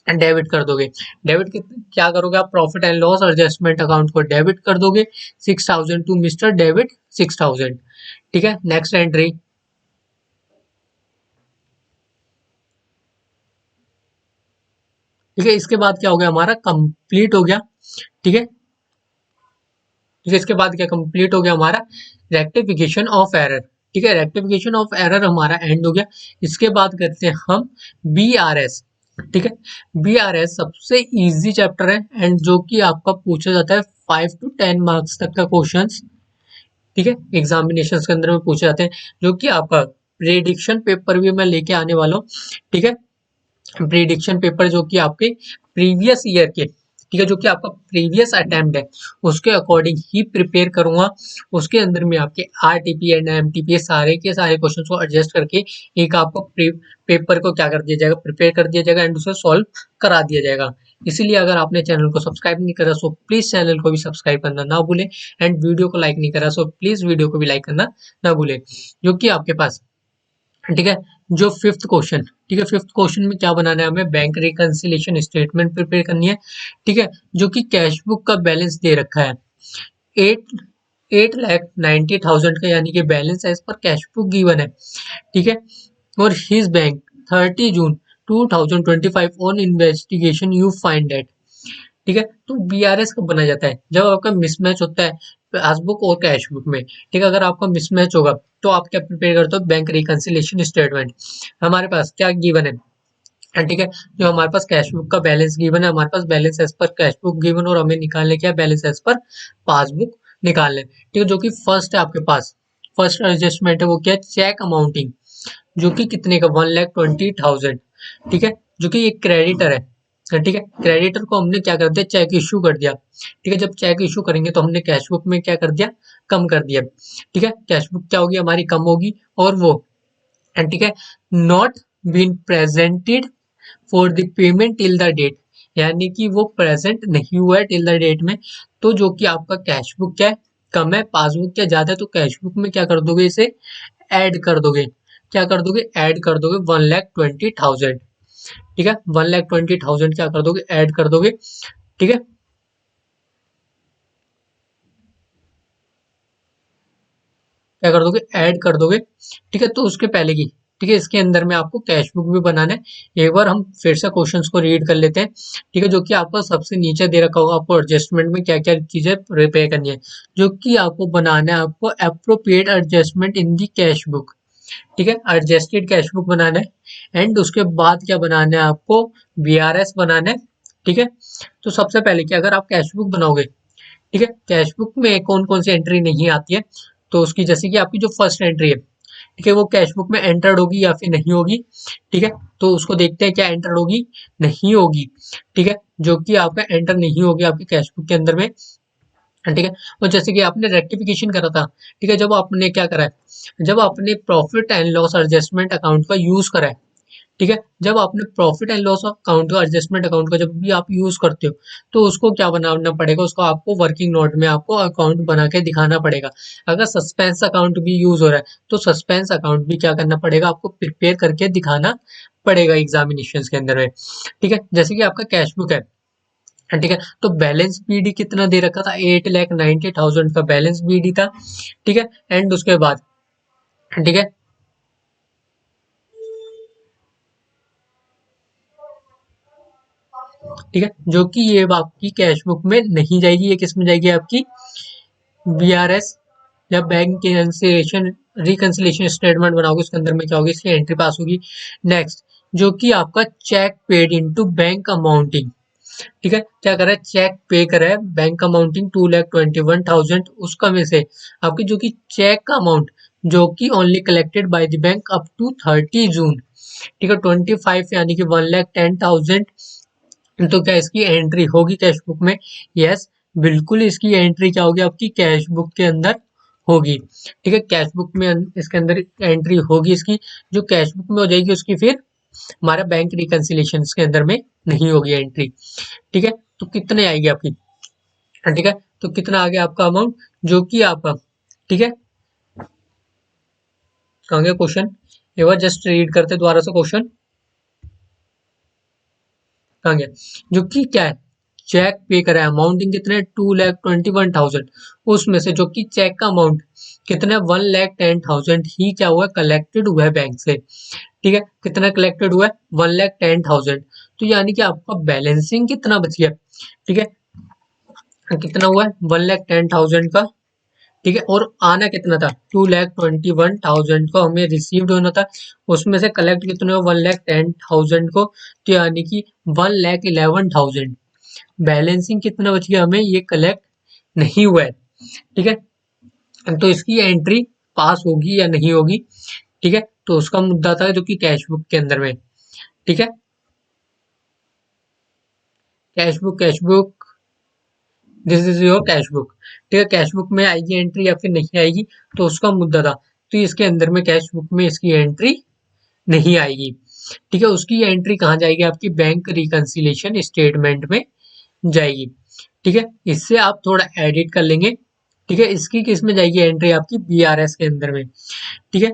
डेबिट कर दोगे। डेबिट क्या करोगे आप, profit and loss adjustment account को डेबिट कर दोगे, 6000 टू मिस्टर डेबिट 6000। ठीक है, नेक्स्ट एंट्री, ठीक है, इसके बाद क्या हो गया, हमारा कंप्लीट हो गया। ठीक है, ठीक है, इसके बाद क्या कंप्लीट हो गया हमारा, रेक्टिफिकेशन ऑफ एरर। ठीक है, रेक्टिफिकेशन ऑफ एरर हमारा एंड हो गया। इसके बाद करते हैं हम बी आर एस। ठीक है, बी आर एस सबसे इजी चैप्टर है, एंड जो कि आपका पूछा जाता है 5 to 10 मार्क्स तक का क्वेश्चन। ठीक है, एग्जामिनेशन के अंदर में पूछे जाते हैं, जो कि आपका प्रेडिक्शन पेपर भी मैं लेके आने वाला हूँ। ठीक है, प्रिडिक्शन पेपर जो कि आपके प्रीवियस ईयर के, ठीक है, जो कि आपका प्रीवियस अटेम्प्ट है उसके अकॉर्डिंग ही प्रिपेयर करूंगा। उसके अंदर में आपके आरटीपी एंड एमटीपी सारे के सारे क्वेश्चन को एडजस्ट करके एक आपको पेपर को क्या कर दिया जाएगा, प्रिपेयर कर दिया जाएगा एंड उसे सॉल्व करा दिया जाएगा। इसीलिए अगर आपने चैनल को सब्सक्राइब नहीं करा सो प्लीज चैनल को भी सब्सक्राइब करना ना भूले, एंड वीडियो को लाइक नहीं करा सो प्लीज वीडियो को भी लाइक करना ना भूले। जो कि आपके पास, ठीक है, जो फिफ्थ क्वेश्चन, ठीक है, फिफ्थ क्वेश्चन में क्या बनाना है हमें, बैंक रिकंसिलिएशन स्टेटमेंट प्रिपेयर करनी है। ठीक है, जो कि कैश बुक का बैलेंस दे रखा है 8,90,000 का, यानी कि बैलेंस एज पर कैश बुक गिवन है। ठीक है, और his bank 30 June 2025 on investigation you find that. ठीक है, तो बीआरएस कब बनाया जाता है, जब आपका मिसमैच होता है पासबुक और कैश बुक में। ठीक है, अगर आपका मिसमैच होगा तो आप क्या प्रिपेयर करते हो, बैंक रिकंसिलिएशन स्टेटमेंट। हमारे पास क्या गिवन है, ठीक है। जो हमारे पास कैश बुक का बैलेंस गिवन है, हमारे पास बैलेंस एज पर कैश बुक गिवन, और हमें निकालने क्या है, बैलेंस एज पर पासबुक निकालने, ठीक है। जो कि फर्स्ट है आपके पास, फर्स्ट एडजस्टमेंट है वो क्या है, चेक अमाउंटिंग, जो कि कितने का, 1,20,000, ठीक है। जो कि एक क्रेडिटर है, ठीक है। क्रेडिटर को हमने क्या कर दिया, चेक इशू कर दिया, ठीक है। जब चेक इशू करेंगे तो हमने कैश बुक में क्या कर दिया, कम कर दिया, ठीक है। कैश बुक क्या होगी हमारी, कम होगी, और वो, ठीक है, not been presented for the payment till the date, यानी कि वो प्रेजेंट नहीं हुआ है टिल द डेट में। तो जो कि आपका कैश बुक क्या है, कम है, पासबुक क्या ज्यादा है, तो कैश बुक में क्या कर दोगे, इसे ऐड कर दोगे, क्या कर दोगे, ऐड कर दोगे 1,20,000, ठीक है। 1,20,000 क्या कर दोगे, ऐड कर दोगे, ठीक है। क्या कर दोगे, ऐड कर दोगे, ठीक है। तो उसके पहले की, ठीक है, इसके अंदर में आपको कैश बुक भी बनाना है। एक बार हम फिर से क्वेश्चंस को रीड कर लेते हैं, ठीक है। जो कि आपको सबसे नीचे दे रखा होगा, आपको एडजस्टमेंट में क्या क्या चीजें पे करनी है, जो कि आपको बनाना है, आपको appropriate adjustment in the cash book, ठीक है। एडजस्टेड कैश बुक बनाना है, एंड उसके बाद क्या बनाना है आपको, बीआरएस बनाना है, ठीक है। तो सबसे पहले कि अगर आप कैश बुक बनाओगे, ठीक है, कैश बुक में कौन कौन सी एंट्री नहीं आती है, तो उसकी जैसे कि आपकी जो फर्स्ट एंट्री है, ठीक है, वो कैश बुक में एंटर्ड होगी या फिर नहीं होगी, ठीक है। तो उसको देखते हैं, क्या एंटर्ड होगी, नहीं होगी, ठीक है। जो कि आपका एंटर नहीं होगी आपकी कैश बुक के अंदर में, ठीक है। और जैसे कि आपने रेक्टिफिकेशन करा था, ठीक है, जब आपने क्या करा है, जब आपने profit and loss adjustment account का यूज करा है, ठीक है। जब आपने प्रॉफिट एंड लॉस अकाउंट का, एडजस्टमेंट अकाउंट का जब भी आप यूज करते हो, तो उसको क्या बनाना पड़ेगा, उसको आपको वर्किंग नोट में आपको अकाउंट बना के दिखाना पड़ेगा। अगर सस्पेंस अकाउंट भी यूज हो रहा है, तो सस्पेंस अकाउंट भी क्या करना पड़ेगा, आपको प्रिपेयर करके दिखाना पड़ेगा एग्जामिनेशन के अंदर में, ठीक है। जैसे कि आपका कैश बुक है, ठीक है, तो बैलेंस बीडी कितना दे रखा था, 8,90,000 का बैलेंस बीडी था, ठीक है। एंड उसके बाद, ठीक है, ठीक है, जो कि ये आपकी कैश बुक में नहीं जाएगी, ये किस में जाएगी, आपकी बीआरएस या बैंक कैंसिलेशन रिकंसिलेशन स्टेटमेंट बनाओगे, उसके अंदर में क्या होगी, इसकी एंट्री पास होगी। नेक्स्ट, जो कि आपका cheque paid into bank amounting, ठीक है, क्या करा है, चेक पे करा है बैंक अमाउंटिंग 2,21,000, उसका में से आपकी जो कि चेक का अमाउंट, जो कि only collected by the bank up to 30 June, ठीक है, 25 यानी कि 1,10,000, तो क्या इसकी एंट्री होगी कैश बुक में, यस, बिल्कुल इसकी एंट्री क्या होगी, आपकी कैश बुक के अंदर होगी, ठीक है। कैश बुक में इसके अंदर एंट्री होगी इसकी, जो कैश बुक में हो जाएगी उसकी फिर हमारा बैंक रिकंसिलेशन के अंदर में नहीं होगी एंट्री, ठीक है। तो कितने आएगी आपकी, ठीक है, तो कितना आ गया आपका अमाउंट, जो कि आपका, ठीक है, कहाँ गया क्वेश्चन, एक बार जस्ट रीड करते दोबारा से क्वेश्चन, कहाँ गया, जो कि क्या है, चेक पे करा है, अमाउंटिंग कितने, 2,21,000, उसमें से जो कि चेक का अमाउंट कितना, 1,10,000 ही क्या हुआ, कलेक्टेड हुआ है बैंक से, ठीक है। कितना कलेक्टेड हुआ है, 1,10,000, तो यानी कि आपका बैलेंसिंग कितना बच गया, ठीक है, कितना हुआ है, 1,10,000 का, ठीक है। और आना कितना था, 2,21,000 को हमें रिसीव्ड होना था, उसमें से कलेक्ट कितने हो, 1,10,000 को, तो यानी कि 1,11,000, बैलेंसिंग कितना बच गया हमें, ये कलेक्ट नहीं हुआ है, ठीक है। तो इसकी एंट्री पास होगी या नहीं होगी, ठीक है। तो उसका मुद्दा था जो कि कैश बुक के अंदर में, ठीक है, cash book, this is your cash book, ठीक है। कैश बुक में आएगी एंट्री या फिर नहीं आएगी, तो उसका मुद्दा था, तो इसके अंदर में कैश बुक में इसकी एंट्री नहीं आएगी, ठीक है। उसकी एंट्री कहाँ जाएगी, आपकी बैंक रिकंसिलेशन स्टेटमेंट में जाएगी, ठीक है। इससे आप थोड़ा एडिट कर लेंगे, ठीक है। इसकी किस में जाएगी एंट्री, आपकी बीआरएस के अंदर में, ठीक है।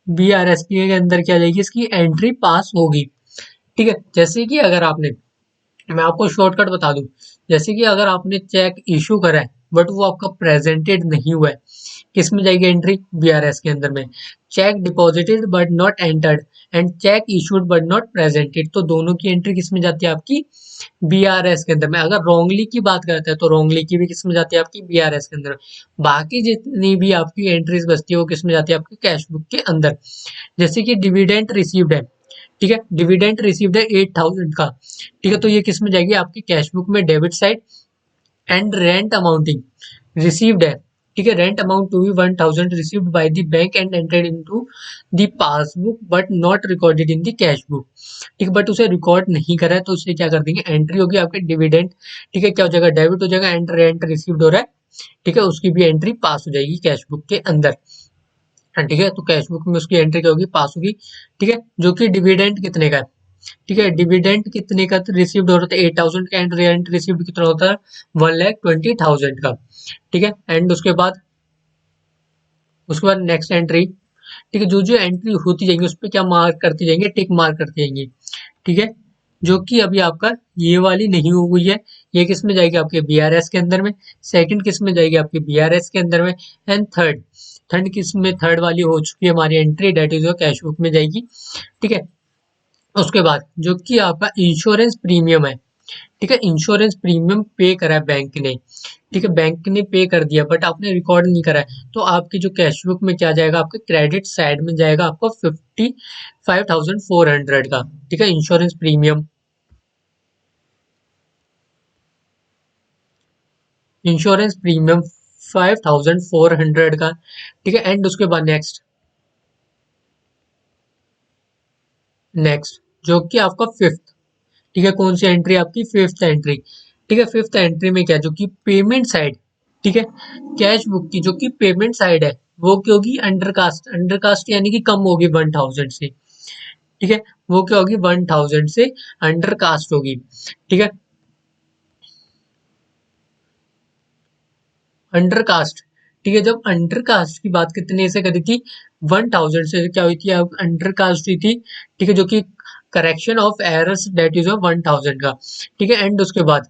बीआरएस के अंदर क्या जाएगी, इसकी एंट्री पास होगी, ठीक है। जैसे कि अगर आपने, मैं आपको शॉर्टकट बता दूं, जैसे कि अगर आपने चेक इशू करा है बट वो आपका प्रेजेंटेड नहीं हुआ है, किस में जाएगी एंट्री, बीआरएस के अंदर में, check deposited but not entered and check issued but not presented, तो दोनों की एंट्री किस में जाती है, आपकी बीआरएस के अंदर में। अगर रोंगली की बात करते हैं तो रोंगली की भी किस में जाती है, आपकी बीआरएस के अंदर। बाकी जितनी भी आपकी एंट्रीज बचती है वो किस में जाती है, आपकी कैश बुक के अंदर। जैसे कि डिविडेंट रिसीव्ड है, ठीक है। डिविडेंड रिसीव्ड है 8,000 का, ठीक है, तो ये किस में जाएगी आपकी कैश बुक में, debit side. And rent amounting received है, ठीक है, rent amount to be 1,000 received by the bank and entered into the passbook but not recorded in the cash book, ठीक है, बट उसे रिकॉर्ड नहीं करा है तो उसे क्या कर देंगे, एंट्री होगी आपके डिविडेंड, ठीक है, क्या हो जाएगा, डेबिट हो जाएगा, एंड रेंट रिसीव्ड हो रहा है, ठीक है, उसकी भी एंट्री पास हो जाएगी कैश बुक के अंदर। हाँ, ठीक है, तो कैश बुक में उसकी एंट्री क्या होगी, पास होगी, ठीक है, जो कि डिविडेंड कितने का है, ठीक है, डिविडेंड कितने का रिसीव्ड हो रहा था, 8,000 का, एंड रेंट रिसीव्ड कितना होता है, 1,20,000 का, ठीक है, एंड उसके बाद नेक्स्ट एंट्री, ठीक है, जो जो एंट्री होती जाएंगी उस पर क्या मार्क करती जाएंगे, टिक मार्क करती जाएंगी, ठीक है, जो कि अभी आपका ये वाली नहीं हो गई है, ये किस में जाएगी आपके बीआरएस के अंदर में, सेकंड किस में जाएगी आपके बीआरएस के अंदर में, एंड थर्ड थर्ड किस में, थर्ड वाली हो चुकी है हमारी entry, that is cash book में जाएगी, ठीक है। उसके बाद जो कि आपका इंश्योरेंस प्रीमियम है, ठीक है, इंश्योरेंस प्रीमियम पे करा है बैंक ने, ठीक है, बैंक ने पे कर दिया बट आपने रिकॉर्ड नहीं करा है, तो आपकी जो कैश बुक में क्या जाएगा, आपके क्रेडिट साइड में जाएगा आपको 55,400 का, ठीक है, इंश्योरेंस प्रीमियम, इंश्योरेंस प्रीमियम 5,400 का, ठीक है, एंड उसके बाद नेक्स्ट जो कि आपका फिफ्थ, ठीक है, कौन सी एंट्री आपकी, फिफ्थ एंट्री, ठीक है, फिफ्थ एंट्री में क्या, जो कि पेमेंट साइड, ठीक है, कैश बुक की जो कि पेमेंट साइड है वो क्या होगी, अंडरकास्ट, अंडरकास्ट यानी कि कम होगी 1,000 से, ठीक है, वो क्या होगी, 1,000 से अंडरकास्ट होगी, ठीक है, अंडरकास्ट, ठीक है, जब अंडरकास्ट की बात कितने से करी थी, 1,000 से क्या हुई थी, अब अंडरकास्ट हुई थी, ठीक है, जो कि correction of errors that is 1,000 का, ठीक है, एंड उसके बाद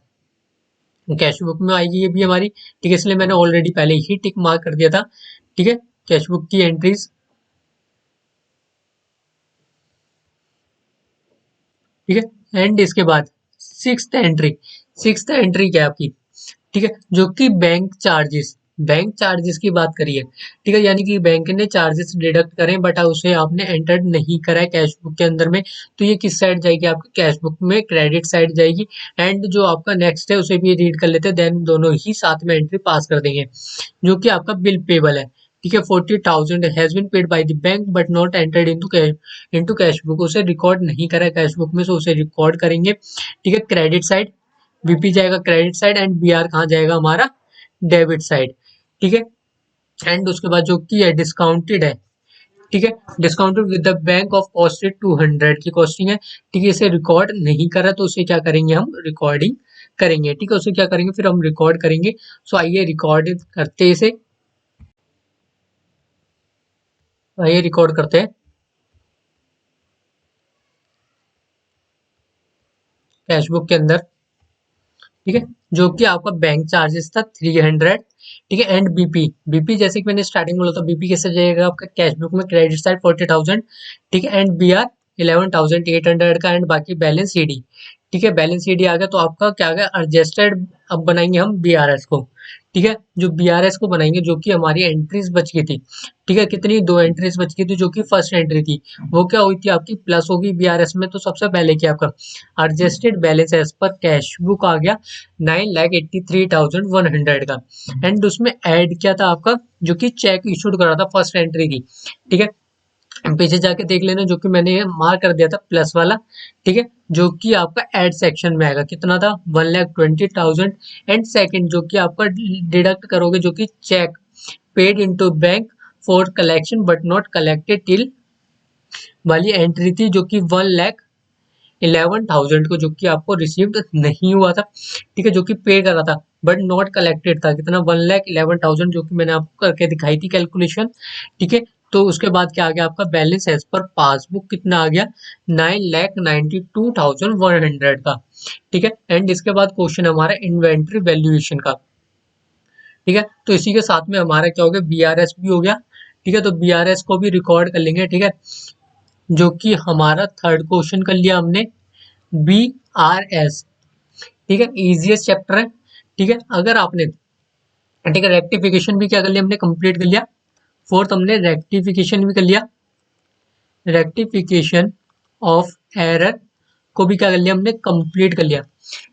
कैश बुक में आएगी ये भी हमारी, ठीक है, इसलिए मैंने ऑलरेडी पहले ही टिक मार्क कर दिया था, ठीक है, कैश बुक की एंट्रीज, ठीक है, एंड इसके बाद सिक्स्थ एंट्री क्या है आपकी, ठीक है, जो कि बैंक चार्जेस की बात करिए, ठीक है, यानी कि बैंक ने चार्जेस डिडक्ट करें बट उसे आपने एंटर्ड नहीं करा है कैश बुक के अंदर में, तो ये किस साइड जाएगी, आपकी कैश बुक में क्रेडिट साइड जाएगी, एंड जो आपका नेक्स्ट है उसे भी रीड कर लेते हैं, देन दोनों ही साथ में एंट्री पास कर देंगे, जो कि आपका बिल पेबल है, ठीक है, 40,000 has been paid by the bank but not entered into cash book, उसे रिकॉर्ड नहीं करा कैश बुक में, सो उसे रिकॉर्ड करेंगे, ठीक है, क्रेडिट साइड, बीपी जाएगा क्रेडिट साइड, एंड बीआर कहाँ जाएगा हमारा, डेबिट साइड, ठीक है, एंड उसके बाद जो की है डिस्काउंटेड है, ठीक है, discounted with the bank of costed 200 की कॉस्टिंग है, ठीक है, इसे रिकॉर्ड नहीं करा तो उसे क्या करेंगे, हम रिकॉर्डिंग करेंगे, ठीक है, उसे क्या करेंगे, फिर हम रिकॉर्ड करेंगे, सो आइए रिकॉर्ड करते हैं इसे, आइए रिकॉर्ड करते हैं कैश बुक के अंदर, ठीक है, जो कि आपका बैंक चार्जेस था 300, ठीक है, एंड बीपी जैसे कि मैंने स्टार्टिंग में बोला था, बीपी कैसे जाएगा आपका कैश बुक में, क्रेडिट साइड 40,000, ठीक है, एंड बीआर 11,800 का, एंड बाकी बैलेंस सीडी, ठीक है, बैलेंस सीडी आ गया तो आपका क्या आ गया, एडजस्टेड, अब बनाएंगे हम बीआरएस को, ठीक है, जो बीआरएस को बनाएंगे जो कि हमारी एंट्रीज बच गई थी, ठीक है, कितनी, दो एंट्रीज बच गई थी, जो कि फर्स्ट एंट्री थी वो क्या हुई थी आपकी, प्लस होगी बीआरएस में, तो सबसे पहले क्या आपका एडजस्टेड बैलेंस एज पर कैश बुक आ गया 9,83,100 का, एंड उसमें ऐड क्या था आपका, जो कि चेक इशूड करा था फर्स्ट एंट्री की, ठीक है, पीछे जाके देख लेना जो कि मैंने मार्क कर दिया था प्लस वाला, ठीक है, जो कि आपका एड सेक्शन में आएगा, कितना था, 1,20,000, एंड सेकंड जो कि आपका डिडक्ट करोगे जो कि cheque paid into bank for collection but not collected till वाली एंट्री थी, जो कि 1,11,000 को, जो कि आपको रिसीव्ड नहीं हुआ था, ठीक है, जो कि पे करा था बट नॉट कलेक्टेड था, कितना, 1,11,000, जो कि मैंने आपको करके दिखाई थी कैलकुलेशन, ठीक है, तो उसके बाद क्या आ गया आपका बैलेंस एज पर पासबुक, कितना आ गया, 9,92,100 का, ठीक है, एंड इसके बाद क्वेश्चन हमारा इन्वेंट्री वैल्यूएशन का, ठीक है, तो इसी के साथ में हमारा क्या हो गया, बीआरएस भी हो गया, ठीक है, तो बीआरएस को भी रिकॉर्ड कर लेंगे, ठीक है, जो कि हमारा थर्ड क्वेश्चन कर लिया हमने, बी आर एस, ठीक है, इजिएस्ट चैप्टर है, ठीक है, अगर आपने, ठीक है, रेक्टिफिकेशन भी क्या कर लिया हमने, कंप्लीट कर लिया, फोर्थ हमने रेक्टिफिकेशन भी कर लिया, रेक्टिफिकेशन ऑफ एरर को भी क्या कर लिया हमने, कंप्लीट कर लिया।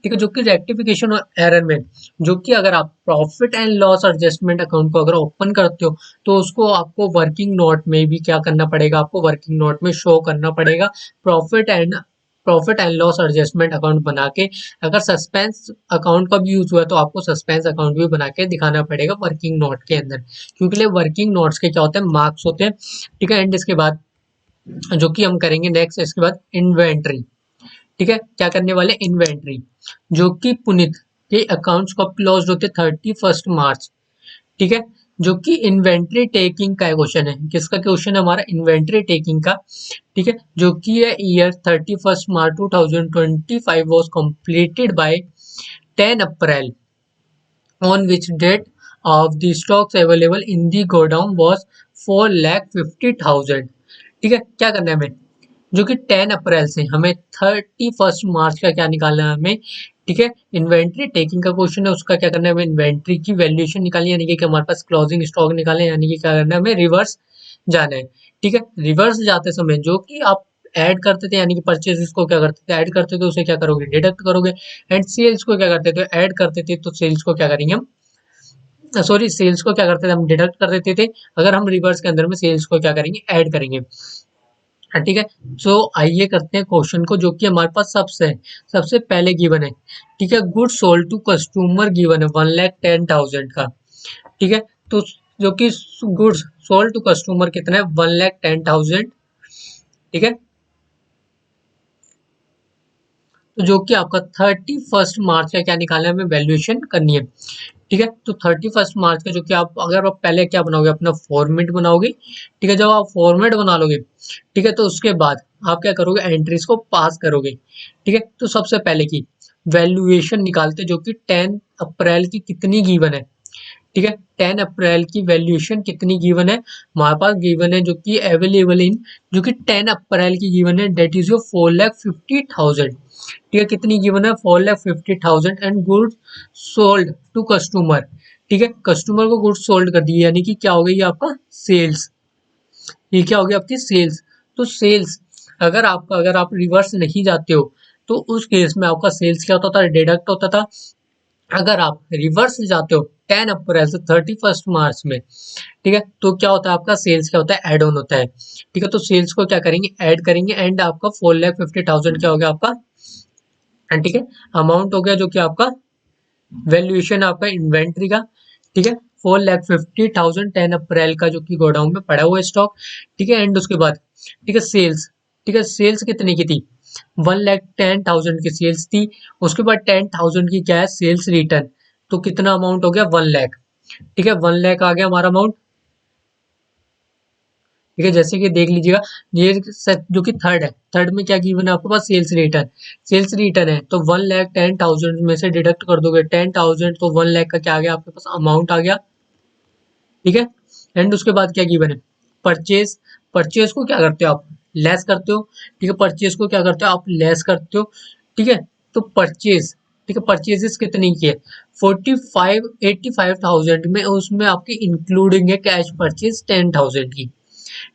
ठीक है, जो कि रेक्टिफिकेशन और एरर में, जो कि अगर आप profit and loss adjustment account को अगर ओपन करते हो तो उसको आपको वर्किंग नोट में भी क्या करना पड़ेगा, आपको वर्किंग नोट में शो करना पड़ेगा। Profit and loss adjustment account बना के, अगर सस्पेंस अकाउंट का भी यूज हुआ है तो आपको सस्पेंस अकाउंट भी बना के दिखाना पड़ेगा वर्किंग नोट के अंदर, क्योंकि वर्किंग नोट्स के क्या होते हैं, मार्क्स होते हैं। ठीक है, एंड इसके बाद जो कि हम करेंगे नेक्स्ट, इसके बाद इन्वेंट्री। ठीक है, क्या करने वाले, इन्वेंट्री, जो कि पुनीत के अकाउंट्स को क्लोज होते 31 मार्च। ठीक है, जो कि इन्वेंट्री टेकिंग का क्वेश्चन है, किसका क्वेश्चन है हमारा, इन्वेंट्री टेकिंग का। ठीक है, जो कि ये year 31 March 2025 was completed by 10 April, on which date of the stocks available in the godown was 4,50,000। ठीक है, क्या करना है हमें, जो कि 10 अप्रैल से हमें 31 मार्च का क्या निकालना है हमें। ठीक है, इन्वेंट्री टेकिंग का क्वेश्चन है, उसका क्या करना है हमें, इन्वेंट्री की वैल्यूएशन निकालनी है, यानी कि हमारे पास क्लोजिंग स्टॉक निकाले, यानी कि क्या करना है हमें, रिवर्स जाना है। ठीक है, रिवर्स जाते समय जो कि आप ऐड करते थे, यानी कि परचेजेस को क्या करते थे, ऐड करते थे, उसे क्या करोगे, डिडक्ट करोगे। एंड सेल्स को क्या करते थे, ऐड करते थे, तो सेल्स को क्या करेंगे हम, सॉरी, सेल्स को क्या करते थे हम, डिडक्ट कर देते थे। अगर हम रिवर्स के अंदर में सेल्स को क्या करेंगे, ऐड करेंगे। ठीक है, सो आइए करते हैं क्वेश्चन को, जो कि हमारे पास सबसे पहले गिवन है। ठीक है, good sold to customer given है 1,10,000 का। ठीक है, तो जो कि गुड्स सोल्ड टू कस्टमर कितना है, 1,10,000। ठीक है, तो जो कि आपका 31 मार्च का क्या निकालना है, हमें वैल्यूएशन करनी है। ठीक है, तो 31 मार्च का जो कि आप, अगर आप पहले क्या बनाओगे, अपना फॉर्मेट बनाओगे। ठीक है, जब आप फॉर्मेट बना लोगे, ठीक है, तो उसके बाद आप क्या करोगे, एंट्रीज को पास करोगे। ठीक है, तो सबसे पहले की वैल्यूएशन निकालते, जो कि 10 अप्रैल की कितनी गिवन है। ठीक है, 10 अप्रैल की वैल्यूएशन कितनी गिवन है, हमारे पास गिवन है, जो कि अवेलेबल इन, जो कि 10 अप्रैल की गिवन है, डेट इज योर 4,50,000। ठीक है, कितनी गिवन है, 4,50,000 and goods sold to customer. ठीक है, कस्टमर को गुड्स सोल्ड कर दिए, यानी कि क्या हो गई आपका सेल्स, ये क्या हो गया आपकी सेल्स। तो सेल्स, अगर आप रिवर्स नहीं जाते हो तो उस केस में आपका सेल्स क्या होता था, डिडक्ट होता था। अगर आप रिवर्स जाते हो 10 अप्रैल से 31 मार्च में, ठीक है, तो क्या होता है आपका सेल्स, क्या होता है, एड ऑन होता है। ठीक है, तो सेल्स को क्या करेंगे, ऐड करेंगे, एंड आपका 4,50,000 क्या हो गया आपका, ठीक है, अमाउंट हो गया, जो कि आपका वैल्यूएशन आपका इन्वेंट्री का। ठीक है, 4,50,000 10 अप्रैल का, जो कि गोडाउन में पड़ा हुआ स्टॉक। ठीक है, एंड उसके बाद, ठीक है, सेल्स। ठीक है, सेल्स कितने की थी, 1,10,000 की सेल्स थी। उसके बाद 10,000 की क्या है, सेल्स रिटर्न, तो कितना अमाउंट हो गया, 1,00,000। ठीक है, 1,00,000 आ गया हमारा अमाउंट। ठीक है, जैसे कि देख लीजिएगा, ये जो कि थर्ड है, थर्ड में क्या गिवन है आपके पास, सेल्स रिटर्न। सेल्स रिटर्न है तो 1,10,000 में से डिडक्ट कर दोगे 10,000, तो 1,00,000 का क्या आ गया आपके पास, अमाउंट आ गया। ठीक है, एंड उसके बाद क्या गिवन है, परचेज। परचेज को क्या करते हो आप, लेस करते हो। ठीक है, परचेज को क्या करते हो आप, लेस करते हो। ठीक है, तो परचेज, ठीक है, परचेजेस कितनी की है, 85,000 में, उसमें आपकी इंक्लूडिंग है कैश परचेज 10,000 की।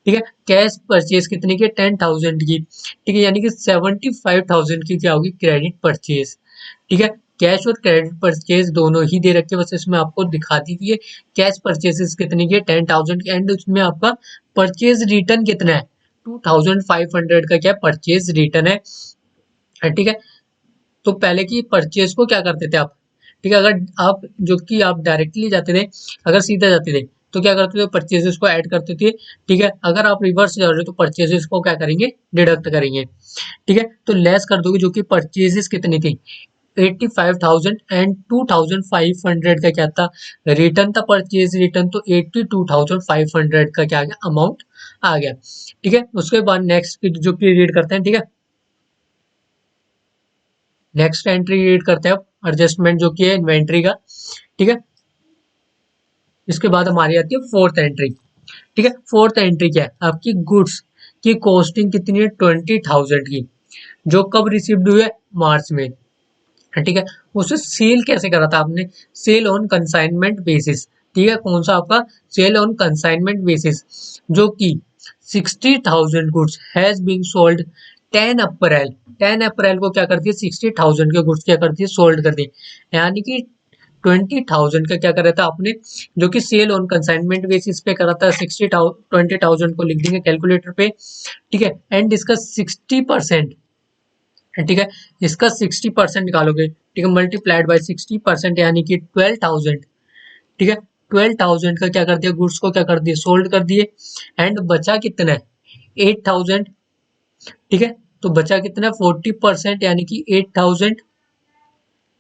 ठीक है, कैश परचेज कितने की, 10,000 की। ठीक है, यानी कि 75,000 की क्या होगी, क्रेडिट परचेज। ठीक है, कैश और क्रेडिट परचेज दोनों ही दे रखे, बस इसमें आपको दिखा दीजिए। कैश परचेजेस कितने की, 10,000 की, एंड उसमें आपका परचेज रिटर्न कितना है, 2,500 का क्या परचेज रिटर्न है। ठीक है, तो पहले की परचेज को क्या करते थे आप, ठीक है, अगर आप जो कि आप डायरेक्टली जाते थे, अगर सीधा जाते थे तो क्या करते थे, परचेजेस को ऐड करते थे। ठीक है, अगर आप रिवर्स जा रहे हो तो परचेजेस को क्या करेंगे, डिडक्ट करेंगे। ठीक है, तो लेस कर दोगे, जो कि परचेजेस कितनी थी, 85,000 एंड 2,500 का क्या था, रिटर्न था, परचेज रिटर्न, तो 82,500 का क्या आ गया, अमाउंट आ गया। ठीक है, उसके बाद नेक्स्ट जो कि रीड करते हैं। ठीक है, नेक्स्ट एंट्री रीड करते हैं अब, एडजस्टमेंट जो कि है इन्वेंट्री का। ठीक है, इसके बाद हमारी आती है फोर्थ एंट्री। ठीक है, फोर्थ एंट्री क्या है आपकी, गुड्स की कॉस्टिंग कितनी है, 20,000 की, जो कब रिसीव्ड हुई है, मार्च में। ठीक है, उसे सेल कैसे करा था आपने, सेल ऑन कंसाइनमेंट बेसिस। ठीक है, कौन सा आपका, सेल ऑन कंसाइनमेंट बेसिस, जो कि 60,000 गुड्स हैज बीन सोल्ड। 10 अप्रैल, 10 अप्रैल को क्या करती है 60,000 के गुड्स क्या करती है सोल्ड कर दी, यानी कि 20,000 का क्या करा था आपने, जो कि सेल ऑन कंसाइनमेंट बेसिस पे करा था 20,000 को लिख देंगे कैलकुलेटर पे, ठीक है। एंड इसका 60%, ठीक है, इसका 60% निकालोगे, ठीक है, मल्टीप्लाइड बाय 60%, यानी कि 12,000, ठीक है। 12,000 का क्या कर दिया, गुड्स को क्या कर दिए सोल्ड कर दिए। एंड बचा कितना है 8,000, ठीक है। तो बचा कितना है 40%, यानी कि 8,000,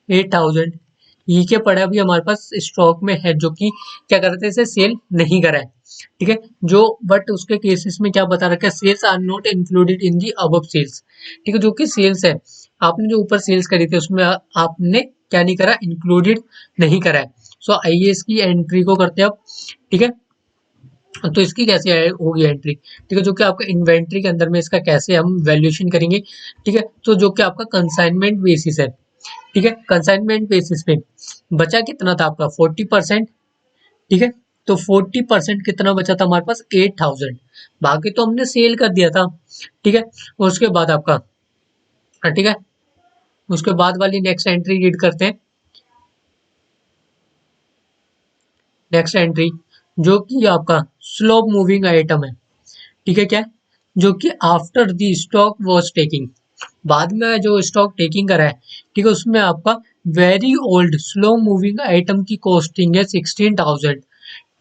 8,000 ये क्या पड़ा अभी हमारे पास स्टॉक में है, जो कि क्या करते हैं इसे सेल नहीं करा है, ठीक है। जो बट उसके केसेस में क्या बता रखा है, sales are not included in the above sales, ठीक है। जो कि सेल्स है, आपने जो ऊपर सेल्स करी थी उसमें आपने क्या नहीं करा, इंक्लूडेड नहीं करा है। सो आइए इसकी एंट्री को करते हैं अब, ठीक है। तो इसकी कैसे होगी एंट्री, ठीक है, जो कि आपका इन्वेंट्री के अंदर में इसका कैसे हम वैल्यूएशन करेंगे, ठीक है। तो जो कि आपका कंसाइनमेंट बेसिस है, ठीक है, कंसाइनमेंट बेसिस पे बचा कितना था आपका 40%, ठीक है। तो 40% कितना बचा था हमारे पास 8,000, बाकी तो हमने सेल कर दिया था, ठीक है। उसके बाद आपका, ठीक है, उसके बाद वाली नेक्स्ट एंट्री रीड करते हैं। नेक्स्ट एंट्री जो कि आपका स्लो मूविंग आइटम है, ठीक है, क्या है? जो कि after the stock was taking, बाद में जो स्टॉक टेकिंग करा है, ठीक है, उसमें आपका very old slow moving item की कॉस्टिंग है 16,000,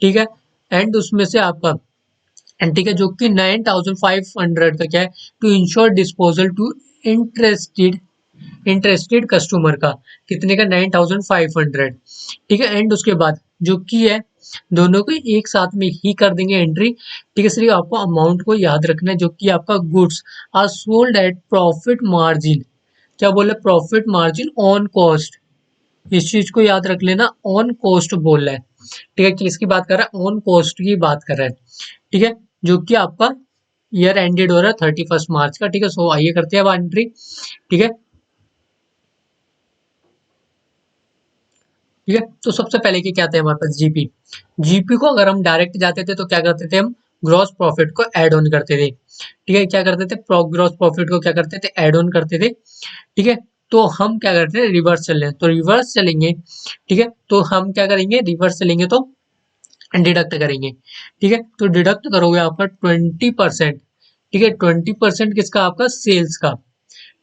ठीक है। एंड उसमें से आपका, एंड ठीक है, जो कि 9,500 का क्या है, to ensure disposal to interested interested customer का, कितने का 9,500, ठीक है। एंड उसके बाद जो की है दोनों को एक साथ में ही कर देंगे एंट्री, ठीक है। सिर्फ आपको अमाउंट को याद रखना है, जो कि आपका goods are sold at profit margin, क्या बोले प्रॉफिट मार्जिन ऑन कॉस्ट, इस चीज को याद रख लेना, ऑन कॉस्ट बोल रहा है, ठीक है। किसकी बात कर रहा है, ऑन कॉस्ट की बात कर रहा है, ठीक है। जो कि आपका ईयर एंडेड हो रहा है 31 मार्च का, ठीक है। सो आइए करते हैं अब एंट्री, ठीक है, ठीक है। तो सबसे पहले क्या आता है हमारे पास जीपी, जीपी को अगर हम डायरेक्ट जाते थे तो क्या करते थे हम, ग्रॉस प्रॉफिट को ऐड ऑन करते थे, ठीक है। क्या करते थे, ग्रॉस प्रॉफिट को क्या करते थे, ऐड ऑन करते थे, ठीक है। तो हम क्या करते हैं रिवर्स चल रहे हैं, तो रिवर्स चलेंगे, ठीक है। तो हम क्या करेंगे, रिवर्स चलेंगे तो डिडक्ट करेंगे, ठीक है। तो डिडक्ट करोगे आपका 20%, ठीक है। 20% किसका, आपका सेल्स का,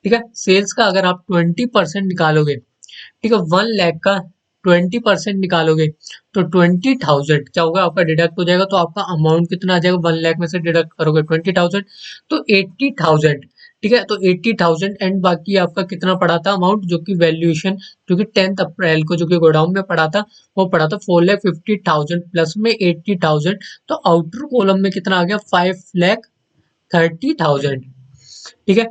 ठीक है। सेल्स का अगर आप 20% निकालोगे, ठीक है, 1 लाख का 20% निकालोगे तो 20,000 क्या होगा आपका डिडक्ट हो जाएगा, तो आपका अमाउंट कितना आ जाएगा, 1 लाख में से डिडक्ट करोगे 20,000 तो 80,000, ठीक है। तो 80,000 एंड बाकी आपका कितना पड़ा था अमाउंट, जो कि वैल्यूएशन जो कि 10 अप्रैल को जो कि गोडाउन में पड़ा था, वो पड़ा था 4,50,000 प्लस में 80,000, तो आउटर कॉलम में कितना आ गया 5,30,000, ठीक है।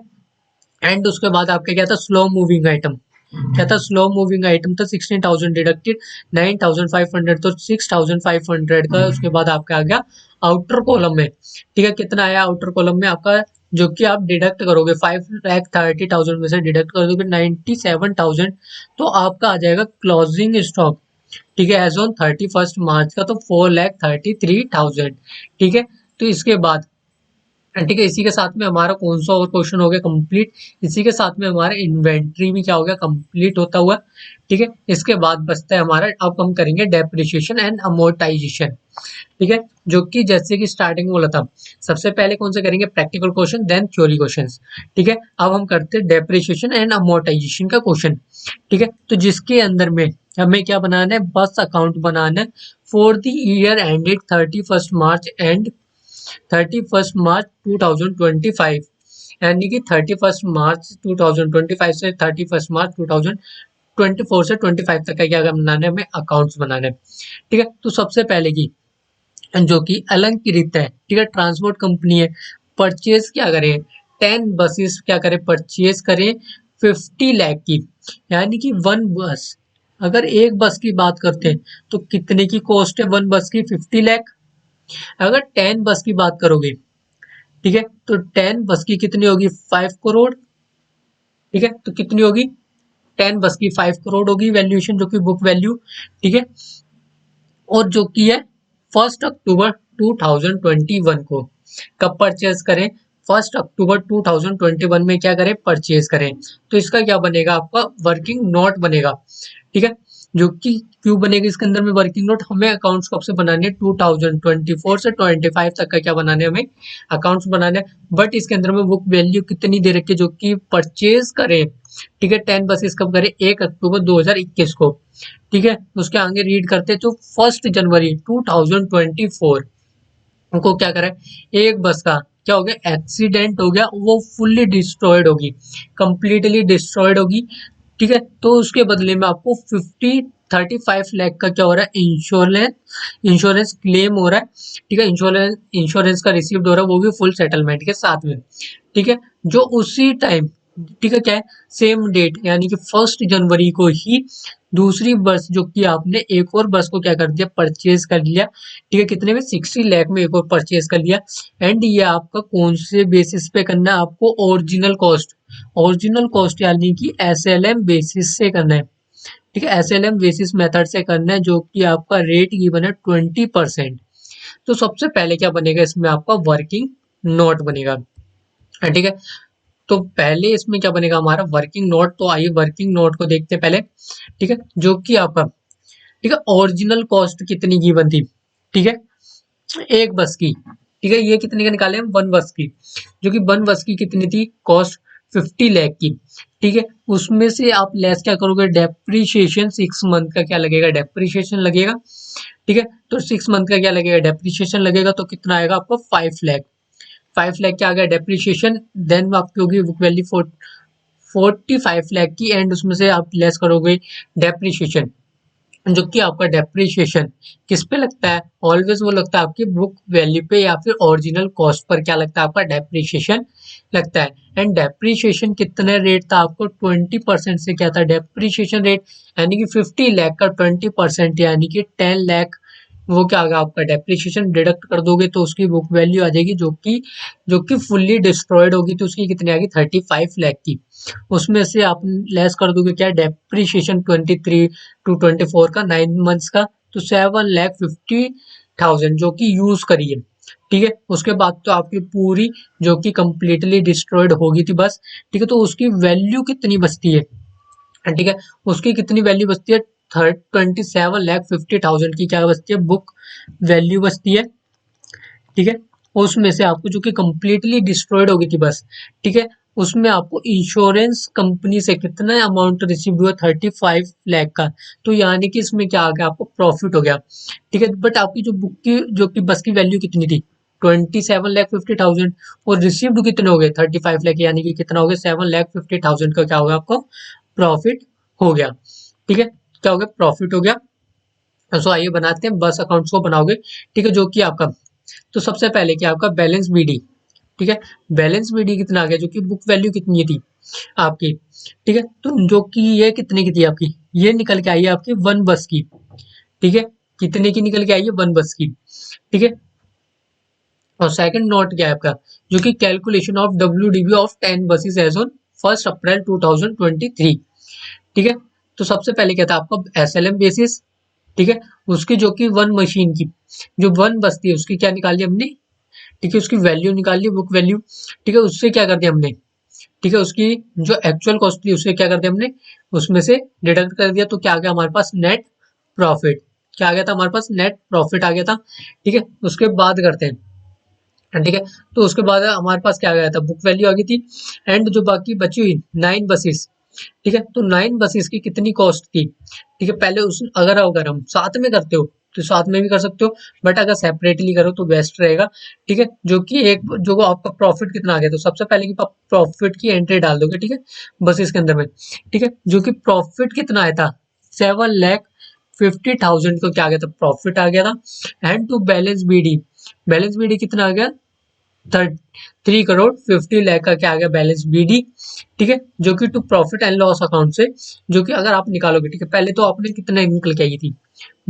एंड उसके बाद आपका क्या था स्लो मूविंग आइटम, क्या था स्लो मूविंग आइटम था 16,000 डिडक्टेड 9,500, तो 6,500 का उसके बाद आपका आ गया आउटर कॉलम में, ठीक है। कितना आया आउटर कॉलम में आपका, जो कि आप डिडक्ट करोगे 5,30,000 में से डिडक्ट कर दोगे 97,000, तो आपका आ जाएगा क्लोजिंग स्टॉक, ठीक है, एज ऑन 31 मार्च का, तो 4,33,000, ठीक है। तो इसके बाद, ठीक है, इसी के साथ में हमारा कौन सा और क्वेश्चन हो गया कंप्लीट, इसी के साथ में हमारा इन्वेंट्री भी क्या हो गया कंप्लीट होता हुआ, ठीक है। इसके बाद बचता है हमारा, अब हम करेंगे डेप्रिसिएशन एंड अमोर्टाइजेशन, ठीक है। जो कि जैसे कि स्टार्टिंग में बोला था, सबसे पहले कौन से करेंगे practical question then theory questions, ठीक है। अब हम करते हैं डेप्रिसिएशन एंड अमोर्टाइजेशन का क्वेश्चन, ठीक है। तो जिसके अंदर में हमें क्या बनाना है, बस अकाउंट बनाना है for the year ended 31 March and 31 मार्च 2025, यानी कि 31 मार्च 2025 से 31 मार्च 2024 से 25 तक का क्या बनाना है, हमें अकाउंट्स बनाना है, ठीक है। तो सबसे पहले की जो कि अलंकृत है, ठीक है, ट्रांसपोर्ट कंपनी है, परचेज क्या करें 10 बसेस क्या करें परचेज करें 50 लाख की, यानी कि 1 बस, अगर एक बस की बात करते हैं तो कितने की कॉस्ट है 1 बस की 50 लाख, अगर 10 बस की बात करोगे, ठीक है, तो 10 बस की कितनी होगी 5 करोड़, ठीक है। तो कितनी होगी 10 बस की 5 करोड़ होगी वैल्यूएशन, जो कि बुक वैल्यू, ठीक है। और जो कि है 1 अक्टूबर 2021 को कब परचेज करें 1 अक्टूबर 2021 में क्या करें, परचेज करें। तो इसका क्या बनेगा, आपका वर्किंग नोट बनेगा। ठीक है, जो कि क्यों बनेगा इसके अंदर में वर्किंग नोट, हमें अकाउंट्स कब से बनाने हैं, 2024 से 25 तक का क्या बनाने हैं, हमें अकाउंट्स बनाने हैं। बट इसके अंदर में बुक वैल्यू कितनी दे रखी है, जो कि परचेज करें। ठीक है, 10 बसेस कब करें, 1 अक्टूबर 2021 को। ठीक है, उसके आगे रीड करते हैं, तो 1 जनवरी 2024 उनको क्या करें, एक बस का क्या हो गया, एक्सीडेंट हो गया, वो फुल्ली डिस्ट्रॉयड होगी, कंप्लीटली डिस्ट्रॉयड होगी। ठीक है, तो उसके बदले में आपको 35 लाख का क्या हो रहा है, इंश्योरेंस क्लेम हो रहा है। ठीक है, इंश्योरेंस का रिसीव्ड हो रहा है, वो भी फुल सेटलमेंट के साथ में। ठीक है, जो उसी टाइम, ठीक है, क्या है, सेम डेट यानी कि 1 जनवरी को ही दूसरी बस जो कि आपने एक और बस को क्या कर दिया, परचेज कर लिया। ठीक है, कितने में, 60 लाख में एक और परचेज कर लिया। एंड ये आपका कौन से बेसिस पे करना है, आपको ओरिजिनल कॉस्ट यानी कि एसएलएम बेसिस से करना है। ठीक है, एसएलएम बेसिस मेथड से करना है, जो कि आपका रेट गिवन है 20%। तो सबसे पहले क्या बनेगा, इसमें आपका वर्किंग नोट बनेगा। ठीक है, तो पहले इसमें क्या बनेगा, हमारा वर्किंग नोट। तो आइए वर्किंग नोट को देखते हैं पहले। ठीक है, जो कि आपका, ठीक है, ओरिजिनल कॉस्ट कितनी गिवन थी। ठीक है, एक बस की। ठीक है, ये कितने का निकाले हम, 1 बस की, जो कि 1 बस की कितनी थी कॉस्ट, 50 लाख की। ठीक है, उसमें से आप लेस क्या करोगे, डेप्रीशिएशन 6 मंथ का क्या लगेगा, डेप्रीशिएशन लगेगा। ठीक है, तो 6 मंथ का क्या लगेगा, डेप्रीशिएशन लगेगा, तो कितना आएगा आपको, 5 लाख। 5 लाख क्या आ गया डेप्रीशिएशन। देन आपकी होगी बुक वैल्यू 45 लाख की, एंड उसमें से आप लेस करोगे डेप्रीशिएशन, जो कि आपका डेप्रीशिएशन किस पे लगता है, ऑलवेज वो लगता है आपकी बुक वैल्यू पे या फिर ओरिजिनल कॉस्ट पर क्या लगता है, आपका डेप्रीशिएशन लगता है। एंड डेप्रीशिएशन कितने रेट था, आपको 20% से क्या था डेप्रीशिएशन रेट, यानी कि 50 लाख का 20% यानी कि 10 लाख। वो क्या आएगा आपका, डेप्रीशिएशन डिडक्ट कर दोगे तो उसकी बुक वैल्यू आ जाएगी, जो कि फुल्ली डिस्ट्रॉयड होगी, तो उसकी कितनी आएगी, 35 लाख की। उसमें से आप लेस कर दोगे क्या, डेप्रीशिएशन 23 to 24 का 9 मंथ्स का, तो 7,50,000 जो कि यूज करिए। ठीक है, उसके बाद तो आपकी पूरी जो कि कंप्लीटली डिस्ट्रॉयड होगी थी बस। ठीक है, तो उसकी वैल्यू कितनी बचती है, ठीक है, उसकी कितनी वैल्यू बचती है, 27,50,000 की क्या बचती है, बुक वैल्यू बचती है। ठीक है, उसमें से आपको जो कि कंप्लीटली डिस्ट्रॉयड हो गई थी बस। ठीक है, उसमें आपको इंश्योरेंस कंपनी से कितना अमाउंट रिसीव हुआ, 35 लाख का। तो यानी कि इसमें क्या आ गया, आपको प्रॉफिट हो गया। ठीक है, बट आपकी जो बुक की जो कि बस की वैल्यू कितनी थी, 27,50,000, और रिसीव्ड कितने हो गए, 35 लाख, यानी कि कितना हो गया, 7,50,000 का क्या होगा, आपको प्रॉफिट हो गया। ठीक है, क्या हो गया, प्रॉफिट हो गया। सो आइए बनाते हैं, बस अकाउंट्स को बनाओगे। ठीक है, जो कि आपका, तो सबसे पहले क्या आपका बैलेंस बीडी। ठीक है, बैलेंस बीडी कितना आ गया, जो कि बुक वैल्यू कितनी थी आपकी। ठीक है, तो जो कि ये कितने की थी आपकी, ये निकल के आई है आपकी 1 बस की। ठीक है, कितने की निकल के आई है, 1 बस की। ठीक है, और सेकंड नोट क्या है आपका, जो कि calculation of W of 10 buses as on 1 April 2023। ठीक है, तो सबसे पहले क्या था आपका, एसएलएम बेसिस। ठीक है, उसकी जो कि 1 मशीन की जो 1 बस थी उसकी क्या निकाली हमने। ठीक है, उसकी वैल्यू निकाल ली, बुक वैल्यू। ठीक है, उससे क्या कर दिया हमने, ठीक है, उसकी जो एक्चुअल कॉस्ट थी उससे क्या कर दिया हमने, उसमें से डिडक्ट कर दिया, तो क्या आ गया हमारे पास, नेट प्रॉफिट। क्या आ गया था हमारे पास, नेट प्रॉफिट आ गया था। ठीक है, उसके बाद करते हैं। ठीक है, तो उसके बाद हमारे पास क्या आ गया था, बुक वैल्यू आ गई थी। एंड जो बाकी बची हुई 9 बसेस, ठीक है, तो 9 बसेस की कितनी कॉस्ट थी। ठीक है, पहले उस अगर हम साथ में करते हो तो साथ में भी कर सकते हो, बट अगर सेपरेटली करो तो बेस्ट रहेगा। ठीक है, जो कि एक जो आपका प्रॉफिट कितना आ गया, तो सबसे पहले की प्रॉफिट की एंट्री डाल दोगे। ठीक है, बसेस के अंदर में। ठीक है, जो कि प्रॉफिट कितना आया था, 7,50,000 को क्या आ गया था, प्रॉफिट आ गया था। एंड टू बैलेंस बीडी कितना आ गया, 3,50,00,000 का क्या आ गया, बैलेंस बीडी। ठीक है, जो कि to profit and loss account से, जो कि अगर आप निकालोगे, ठीक है, पहले तो आपने कितने निकल के आई थी,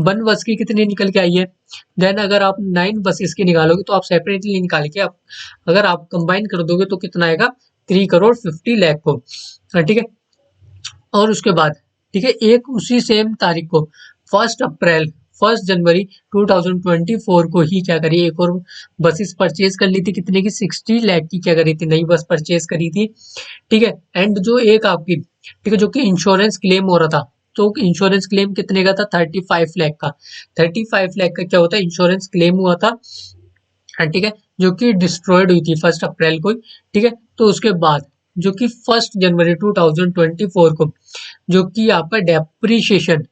1 बस की कितनी निकल के आई है। देन अगर आप 9 बसेस की निकालोगे तो आप सेपरेटली निकाल के आप अगर आप कंबाइन कर दोगे तो कितना आएगा, 3,50,00,000 को। ठीक है, और उसके बाद, ठीक है, एक उसी सेम तारीख को, 1 जनवरी 2024 को ही क्या करी, एक और बसेस परचेज कर ली थी, कितने की 60 लाख की क्या करी थी, नई बस परचेज करी थी। ठीक है, एंड जो एक आपकी, ठीक है, जो कि इंश्योरेंस क्लेम हो रहा था, तो इंश्योरेंस क्लेम कितने का था, 35 लाख का। 35 लाख का क्या होता है, इंश्योरेंस क्लेम हुआ था। ठीक है, जो कि डिस्ट्रॉयड हुई थी 1 अप्रैल को। ठीक है, तो उसके बाद जो कि 1 जनवरी 2024 को जो कि आपका डेप्रीशिएशन,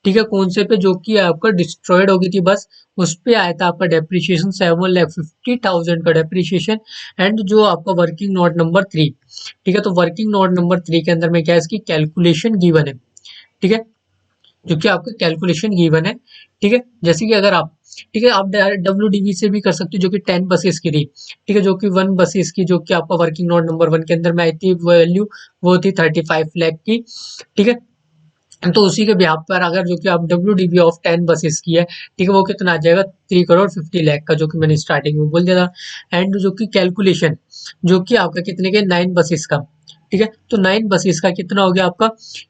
ठीक है, कौन से पे, जो कि आपका डिस्ट्रॉयड हो गई थी बस, उस पे आया था आपका डेप्रीशिएशन 7,50,000 का डेप्रीशिएशन। एंड जो आपका वर्किंग नोट नंबर 3, ठीक है, तो वर्किंग नोट नंबर 3 के अंदर में क्या है, इसकी कैलकुलेशन गिवन है। ठीक है, जो कि आपका कैलकुलेशन गिवन है। ठीक है, जैसे कि अगर आप, ठीक है, आप डब्ल्यू से भी कर सकते हो, जो कि 10 बसेस की थी। ठीक है, जो कि 1 बसेस की, जो कि आपका वर्किंग नोट नंबर 1 के अंदर में आई थी वैल्यू, वो थी 35 लाख की। ठीक है, तो उसी के ब्याह पर अगर जो कि आप डब्ल्यू ऑफ 10 बसेस की है, ठीक है, वो कितना आ जाएगा, 3,50,00,000 का, जो कि मैंने स्टार्टिंग में बोल दिया था। एंड जो कि कैलकुलेशन, जो कि आपका कितने के, 9 बसेस का। ठीक है, तो 9 बसेस का कितना हो गया आपका,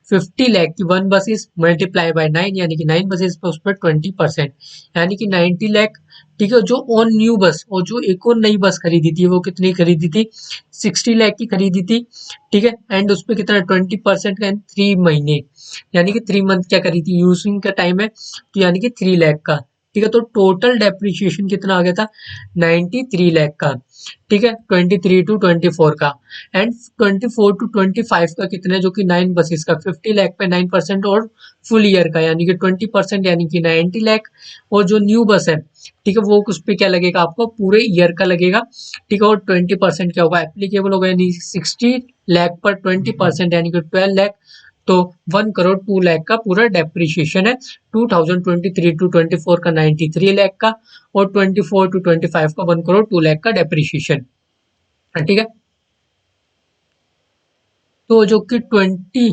50 लाख की 1 बसेस मल्टीप्लाई बाय 9, यानी कि 9 बसेस पर उस पर 20%, यानी कि 90 लाख। ठीक है, जो ऑन न्यू बस, और जो एक और नई बस खरीदी थी, वो कितनी खरीदी थी, 60 लाख की खरीदी थी। ठीक है, एंड उस पर कितना, 20% का, 3 महीने, यानी कि 3 मंथ क्या करी थी, यूजिंग का टाइम है, तो यानी कि 3 लाख का। ठीक है, तो टोटल डेप्रिसिएशन कितना आ गया था, 93 लाख का। ठीक है, 23 to 24 का। एंड 24 to 25 का कितना है, जो कि 9 बसेस का, 50 लाख पे 9% और फुल ईयर का, यानी कि 20%, यानी कि 90 लाख। और जो न्यू बस है, ठीक है, वो उस पर क्या लगेगा आपको, पूरे ईयर का लगेगा। ठीक है, और 20% क्या होगा, एप्लीकेबल होगा, यानी 60 लाख पर 20%, यानी कि 12 लाख। तो 1 करोड़ 2 लाख का पूरा डेप्रिशिएशन है। 2023 to 24 का 93 लाख का, और 24 to 25 का 1 करोड़ 2 लाख का डेप्रिशिएशन। ठीक है, तो जो कि 20,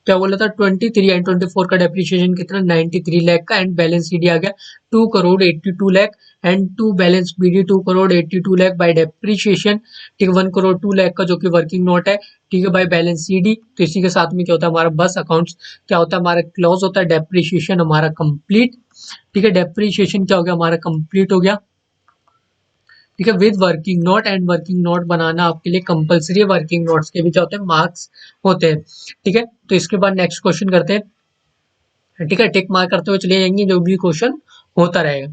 क्या बोला था, 23 एंड 24 का डेप्रिशिएशन कितना, 93 लाख का। एंड बैलेंस सीडी आ गया 2 crore 82 lakh. And to balance BD 2 crore 82 lakh by depreciation. ठीक है, 1 करोड़ 2 लाख का, जो कि वर्किंग नोट है। ठीक है, बाय बैलेंस सीडी। तो इसी के साथ में क्या होता है, हमारा बस अकाउंट्स क्या होता है, हमारा क्लोज होता है, डेप्रिशिएशन हमारा कंप्लीट। ठीक है, डेप्रिशिएशन क्या हो गया, हमारा कंप्लीट हो गया। ठीक है, with working note. And working note बनाना आपके लिए कंपलसरी है, वर्किंग नोट्स के भी क्या होते हैं, मार्क्स होते हैं। ठीक है, तो इसके बाद नेक्स्ट क्वेश्चन करते हैं। ठीक है, टिक मार्क करते हुए चले जाएंगे, जो भी क्वेश्चन होता रहेगा।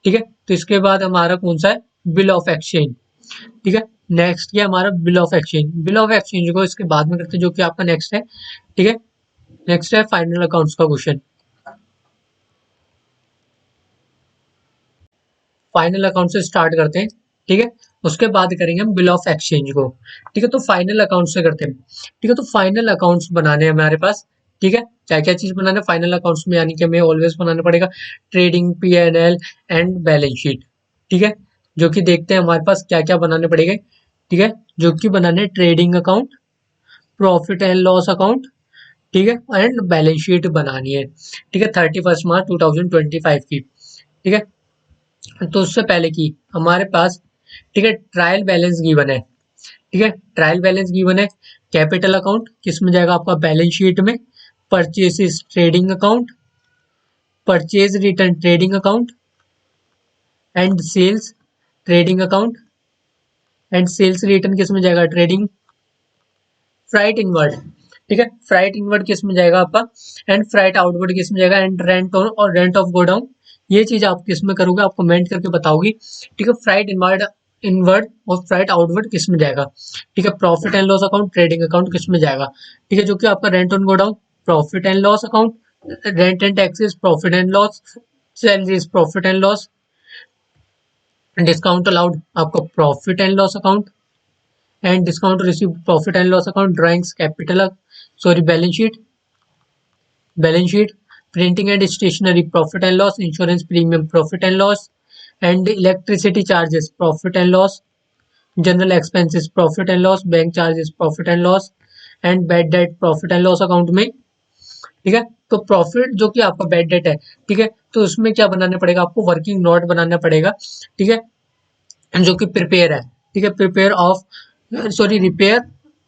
ठीक है, तो इसके बाद हमारा कौन सा है, बिल ऑफ एक्सचेंज। ठीक है, नेक्स्ट क्या हमारा, bill of exchange. Bill of exchange को इसके बाद में करते हैं, जो कि आपका नेक्स्ट है। ठीक है, नेक्स्ट है फाइनल अकाउंट्स का क्वेश्चन। फाइनल अकाउंट से स्टार्ट करते हैं। ठीक है, उसके बाद करेंगे हम बिल ऑफ एक्सचेंज को। ठीक है, तो फाइनल अकाउंट से करते हैं। ठीक है, तो फाइनल अकाउंट्स बनाने हैं हमारे पास। ठीक है, क्या क्या चीज बनाना है फाइनल अकाउंट्स में, यानी कि हमें ऑलवेज बनाना पड़ेगा trading, P&L and balance sheet. ठीक है, जो कि देखते हैं हमारे पास क्या क्या बनाने पड़ेंगे। ठीक है, जो कि बनाने trading account, profit and loss account. ठीक है, एंड बैलेंस शीट बनानी है। ठीक है, 31 मार्च 2025 की। ठीक है, तो उससे पहले की हमारे पास, ठीक है, ट्रायल बैलेंस गिवन है। ठीक है, ट्रायल बैलेंस गिवन है। कैपिटल अकाउंट किस में जाएगा, आपका बैलेंस शीट में। Purchases trading account, purchase return trading account, and sales trading account. And sales return किस में जाएगा, ट्रेडिंग। फ्राइट इनवर्ड, ठीक है, फ्राइट इनवर्ड किस में जाएगा आपका। एंड फ्राइट आउटवर्ड किस में जाएगा। एंड रेंट ऑन और रेंट ऑफ गोडाउन, ये चीज आप किस में करोगे, आप कमेंट करके बताओगी। ठीक है, फ्राइट इनवर्ड, इनवर्ड और फ्राइट आउटवर्ड किस में जाएगा। ठीक है, profit and loss account trading account किस में जाएगा। ठीक है, जो कि आपका rent on godown profit and loss account, rent and taxes profit and loss, salaries profit and loss, discount allowed आपका profit and loss account, and discount receive profit and loss account, drawings capital, sorry balance sheet, balance sheet, printing and stationery profit and loss, insurance premium profit and loss, and electricity charges profit and loss, general expenses profit and loss, bank charges profit and loss, and bad debt profit and loss account में। ठीक है, तो प्रॉफिट जो कि आपका बैड डेट है, ठीक है, तो उसमें क्या बनाना पड़ेगा आपको, वर्किंग नोट बनाना पड़ेगा। ठीक है, जो कि प्रिपेयर है। ठीक है, prepare of, sorry, repair,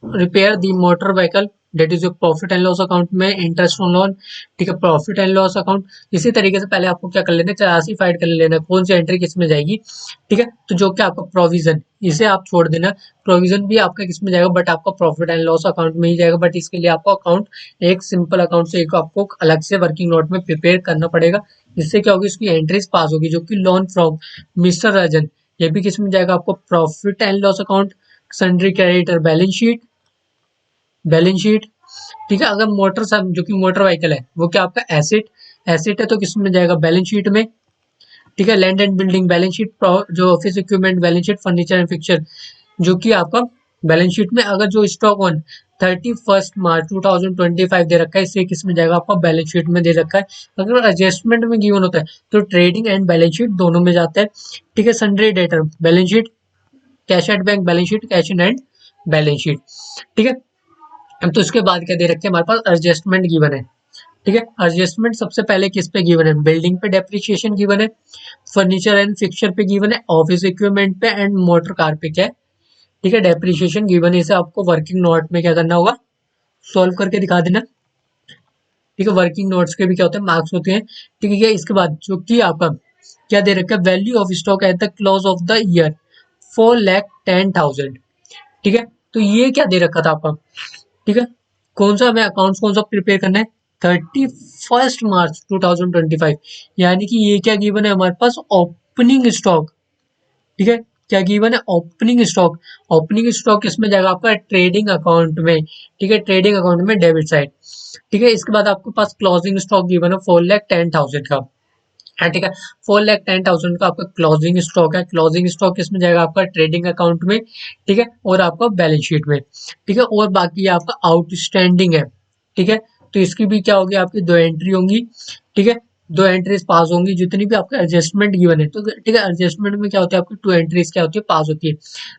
repair the motor vehicle that is your profit and loss account में इंटरेस्ट ऑन लोन, ठीक है, प्रॉफिट एंड लॉस अकाउंट। इसी तरीके से पहले आपको क्या कर लेना है, क्लासिफाइड कर लेना है कौन सी एंट्री किस में जाएगी, ठीक है। तो जो कि आपका प्रोविजन, इसे आप छोड़ देना, प्रोविजन भी आपका किस में जाएगा, बट आपका प्रॉफिट एंड लॉस अकाउंट में ही जाएगा। बट इसके लिए आपको अकाउंट एक सिंपल अकाउंट से एक आपको अलग से वर्किंग नोट में प्रिपेयर करना पड़ेगा, जिससे क्या होगी, उसकी एंट्रीज पास होगी। जो कि लोन फ्रॉम मिस्टर राजन, ये भी किस में जाएगा, आपको profit and loss account, sundry creditor balance sheet, balance sheet, ठीक है। अगर मोटर जो कि मोटर व्हीकल है वो क्या आपका एसेट, एसेट है तो किस में जाएगा, बैलेंस शीट में, ठीक है। Land and building balance sheet, जो office equipment balance sheet, furniture and fixture जो कि आपका बैलेंस शीट में। अगर जो स्टॉक ऑन 31 मार्च 2025 दे रखा है, इसे किस में जाएगा, आपका बैलेंस शीट में दे रखा है। अगर एडजस्टमेंट में गिवन होता है तो ट्रेडिंग एंड बैलेंस शीट दोनों में जाता है, ठीक है। Sundry debtor balance sheet, cash at bank balance sheet, cash in hand balance sheet, ठीक है। तो इसके बाद क्या दे रखे हैं हमारे पास, एडजस्टमेंट गिवन है, ठीक है। एडजस्टमेंट सबसे पहले किस पे गिवन है, बिल्डिंग पे डेप्रिसिएशन गिवन है, फर्नीचर एंड फिक्चर पे गिवन है, ऑफिस इक्विपमेंट पे एंड मोटर कार पे क्या है, ठीक है, डेप्रिसिएशन गिवन है। इसे आपको वर्किंग नोट में क्या करना होगा, सॉल्व करके दिखा देना, ठीक है। वर्किंग नोट्स के भी क्या होते हैं, मार्क्स होते हैं, ठीक है। इसके बाद जो कि आपका क्या दे रखा है, value of stock at the close of the year 4,10,000, ठीक है। तो ये क्या दे रखा था आपका, ठीक है। कौन सा हमें अकाउंट्स कौन सा प्रिपेयर करना है, 31 मार्च 2025, यानी कि ये क्या गिवन है हमारे पास, ओपनिंग स्टॉक, ठीक है। क्या गिवन है, ओपनिंग स्टॉक। ओपनिंग स्टॉक किसमें जाएगा, आपका ट्रेडिंग अकाउंट में, ठीक है, ट्रेडिंग अकाउंट में डेबिट साइड, ठीक है। इसके बाद आपके पास क्लोजिंग स्टॉक गिवन है 4,10,000 का, हाँ ठीक है। 4,10,000 का आपका क्लोजिंग स्टॉक है। क्लोजिंग स्टॉक किसमें जाएगा, आपका ट्रेडिंग अकाउंट में, ठीक है, और आपका बैलेंस शीट में, ठीक है। और बाकी आपका आउटस्टैंडिंग है, ठीक है। तो इसकी भी क्या होगी, आपकी दो एंट्री होंगी, ठीक है। दो एंट्रीज पास होंगी, जितनी भी आपका एडजस्टमेंट गिवन है, तो ठीक है। एडजस्टमेंट में क्या होता है, आपकी टू एंट्रीज क्या होती है, पास होती है।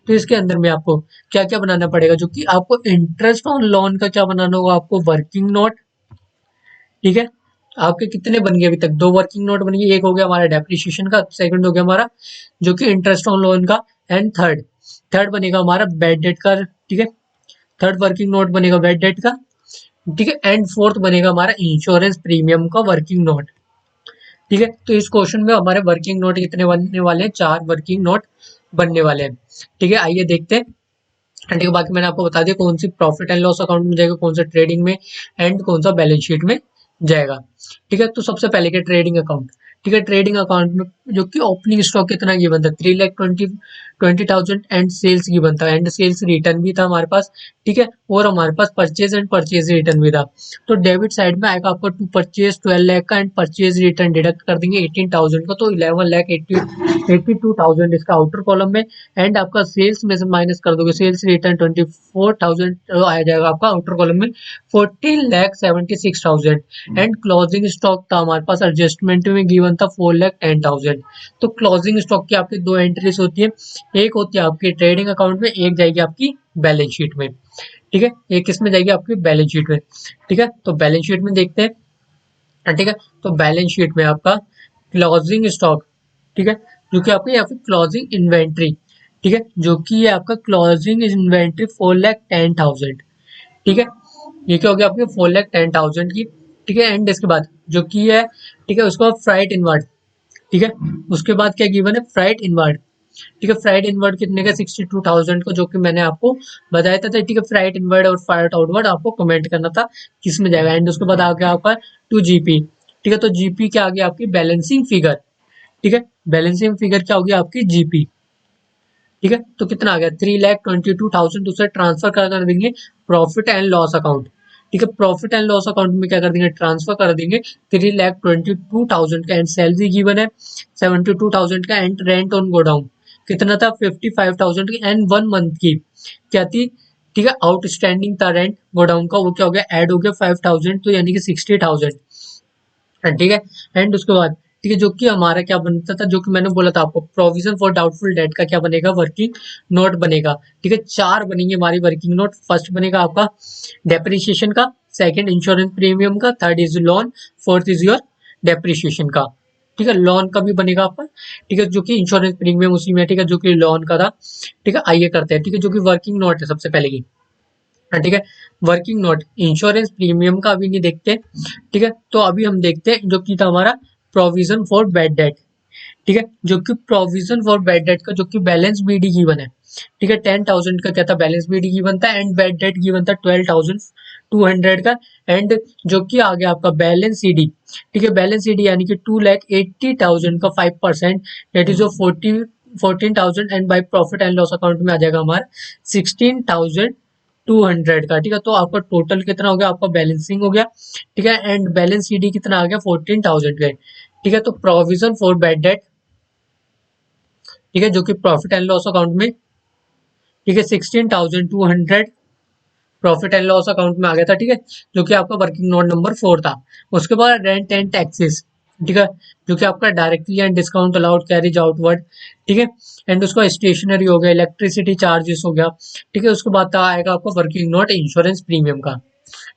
तो इसके अंदर में आपको क्या क्या बनाना पड़ेगा, जो कि आपको इंटरेस्ट ऑन लोन का क्या बनाना होगा, आपको वर्किंग नोट, ठीक है। आपके कितने बन गए अभी तक, दो वर्किंग नोट बन गए, एक हो गया हमारा डेप्रिसिएशन का, सेकंड हो गया हमारा जो कि इंटरेस्ट ऑन लोन का, एंड थर्ड, थर्ड बनेगा हमारा बैड डेट का, ठीक है। थर्ड वर्किंग नोट बनेगा बैड डेट का, ठीक है। एंड फोर्थ बनेगा हमारा इंश्योरेंस प्रीमियम का वर्किंग नोट, ठीक है। तो इस क्वेश्चन में हमारे वर्किंग नोट कितने बनने वाले हैं, चार वर्किंग नोट बनने वाले हैं, ठीक है। आइए देखते हैं, ठीक है। बाकी मैंने आपको बता दिया कौन सी प्रॉफिट एंड लॉस अकाउंट में जाएगा, कौन सा ट्रेडिंग में, एंड कौन सा बैलेंस शीट में जाएगा, ठीक है। तो सबसे पहले के ट्रेडिंग अकाउंट, ठीक है। ट्रेडिंग अकाउंट में जो कि ओपनिंग स्टॉक कितना गिवन था, 3,20,000 एंड सेल्स गिवन था, एंड सेल्स रिटर्न भी था हमारे पास, ठीक है। और हमारे पास परचेज एंड परचेज रिटर्न भी था। तो डेबिट साइड में आएगा आपको टू परचेज 12 लाख का, एंड परचेज रिटर्न डिडक्ट कर देंगे 18,000 का, तो 11,82,000 इसका आउटर कॉलम में। एंड आपका सेल्स में से माइनस कर दोगे सेल्स रिटर्न 24,000 आ जाएगा आपका आउटर कॉलम में, 14,76,000। एंड क्लोजिंग स्टॉक था हमारे पास, एडजस्टमेंट में गिवन था 4,10,000। तो क्लोजिंग स्टॉक की आपकी दो एंट्रीज होती है, एक होती है आपकी ट्रेडिंग अकाउंट में, एक जाएगी आपकी बैलेंस शीट में, ठीक है। एक किस में जाएगी, आपकी बैलेंस शीट में, ठीक है। तो बैलेंस शीट में देखते हैं, ठीक है। तो बैलेंस शीट में आपका क्लोजिंग स्टॉक, ठीक है, जो कि आपकी या फिर क्लोजिंग इन्वेंट्री, ठीक है, जो कि ये आपका क्लोजिंग इन्वेंट्री 4,10,000, ठीक है। ये क्या हो गया आपके 4,10,000 की, ठीक है। एंड इसके बाद जो कि है, ठीक है, उसको फ्राइट इनवर्ड, ठीक है। उसके बाद क्या गिवन है, फ्राइट इनवर्ड, ठीक है। फ्राइट इनवर्ड कितने का, 62,000 को, जो कि मैंने आपको बताया था, ठीक है। फ्राइट इनवर्ड और फ्राइट आउटवर्ड आपको कमेंट करना था किस में जाएगा। एंड उसके बाद आ गया आपका 2 GP, ठीक है। तो जीपी क्या आ गया, आपकी बैलेंसिंग फिगर, ठीक है। बैलेंसिंग फिगर क्या होगी, आपकी जीपी, ठीक है। तो कितना आ गया, 3,22,000 उसे ट्रांसफर कर देंगे प्रॉफिट एंड लॉस अकाउंट, ठीक है। प्रॉफिट एंड लॉस अकाउंट में क्या कर देंगे, ट्रांसफर कर देंगे 3,22,000 का, एंड सैलरी गिवन है 72,000 का, एंड रेंट ऑन गोडाउन कितना था, 55,000 की, एंड 1 मंथ की क्या थी, ठीक है, आउटस्टैंडिंग था रेंट गोडाउन का, वो क्या हो गया, ऐड हो गया 5,000, तो यानी कि 60,000, ठीक है। एंड उसके बाद, ठीक है, जो कि हमारा क्या बनता था, जो कि मैंने बोला था आपको, प्रोविजन फॉर डाउटफुल डेट का क्या बनेगा, वर्किंग नोट बनेगा, ठीक है। चार बनेंगे हमारी वर्किंग नोट। फर्स्ट बनेगा आपका डेप्रिसिएशन का, सेकंड इंश्योरेंस प्रीमियम का, third is loan, fourth is your depreciation का, ठीक है। लोन का भी बनेगा आपका, ठीक है, जो कि इंश्योरेंस प्रीमियम उसी में, ठीक है, जो कि लोन का था, ठीक है। आइए करते हैं, ठीक है, जो कि वर्किंग नोट है सबसे पहले की, ठीक है। वर्किंग नोट इंश्योरेंस प्रीमियम का अभी नहीं देखते। ठीक है, तो अभी हम देखते हैं जो कि था हमारा प्रोविजन फॉर बैड डेट। ठीक है, जो कि प्रोविजन फॉर बैड डेट का जो कि बैलेंस बीडी गिवन है। ठीक है, 10,000 का क्या था बैलेंस बीडी गिवन था एंड बैड डेट गिवन था 12,200 का। एंड जो कि आ गया आपका बैलेंस सीडी। ठीक है, बैलेंस सीडी यानी कि 2,80,000 का 5%, that is 14,000 and by profit and loss account में आ जाएगा हमारा 16,200 का। ठीक है, तो आपका टोटल कितना हो गया, आपका बैलेंसिंग हो गया। ठीक है, एंड बैलेंस सीडी कितना आ गया 14,000 का। ठीक है, तो प्रोविजन फॉर बैड डेट, ठीक है, जो कि प्रॉफिट एंड लॉस अकाउंट में, ठीक है, 16,200 प्रॉफिट एंड लॉस अकाउंट में आ गया था। ठीक है, जो कि आपका वर्किंग नोट नंबर 4 था। उसके बाद रेंट एंड टैक्सेस। ठीक है, जो कि आपका directly and discount allowed carries outward. ठीक है, एंड उसका स्टेशनरी हो गया, इलेक्ट्रिसिटी चार्जेस हो गया। ठीक है, उसके बाद आएगा आपका वर्किंग नोट इंश्योरेंस प्रीमियम का।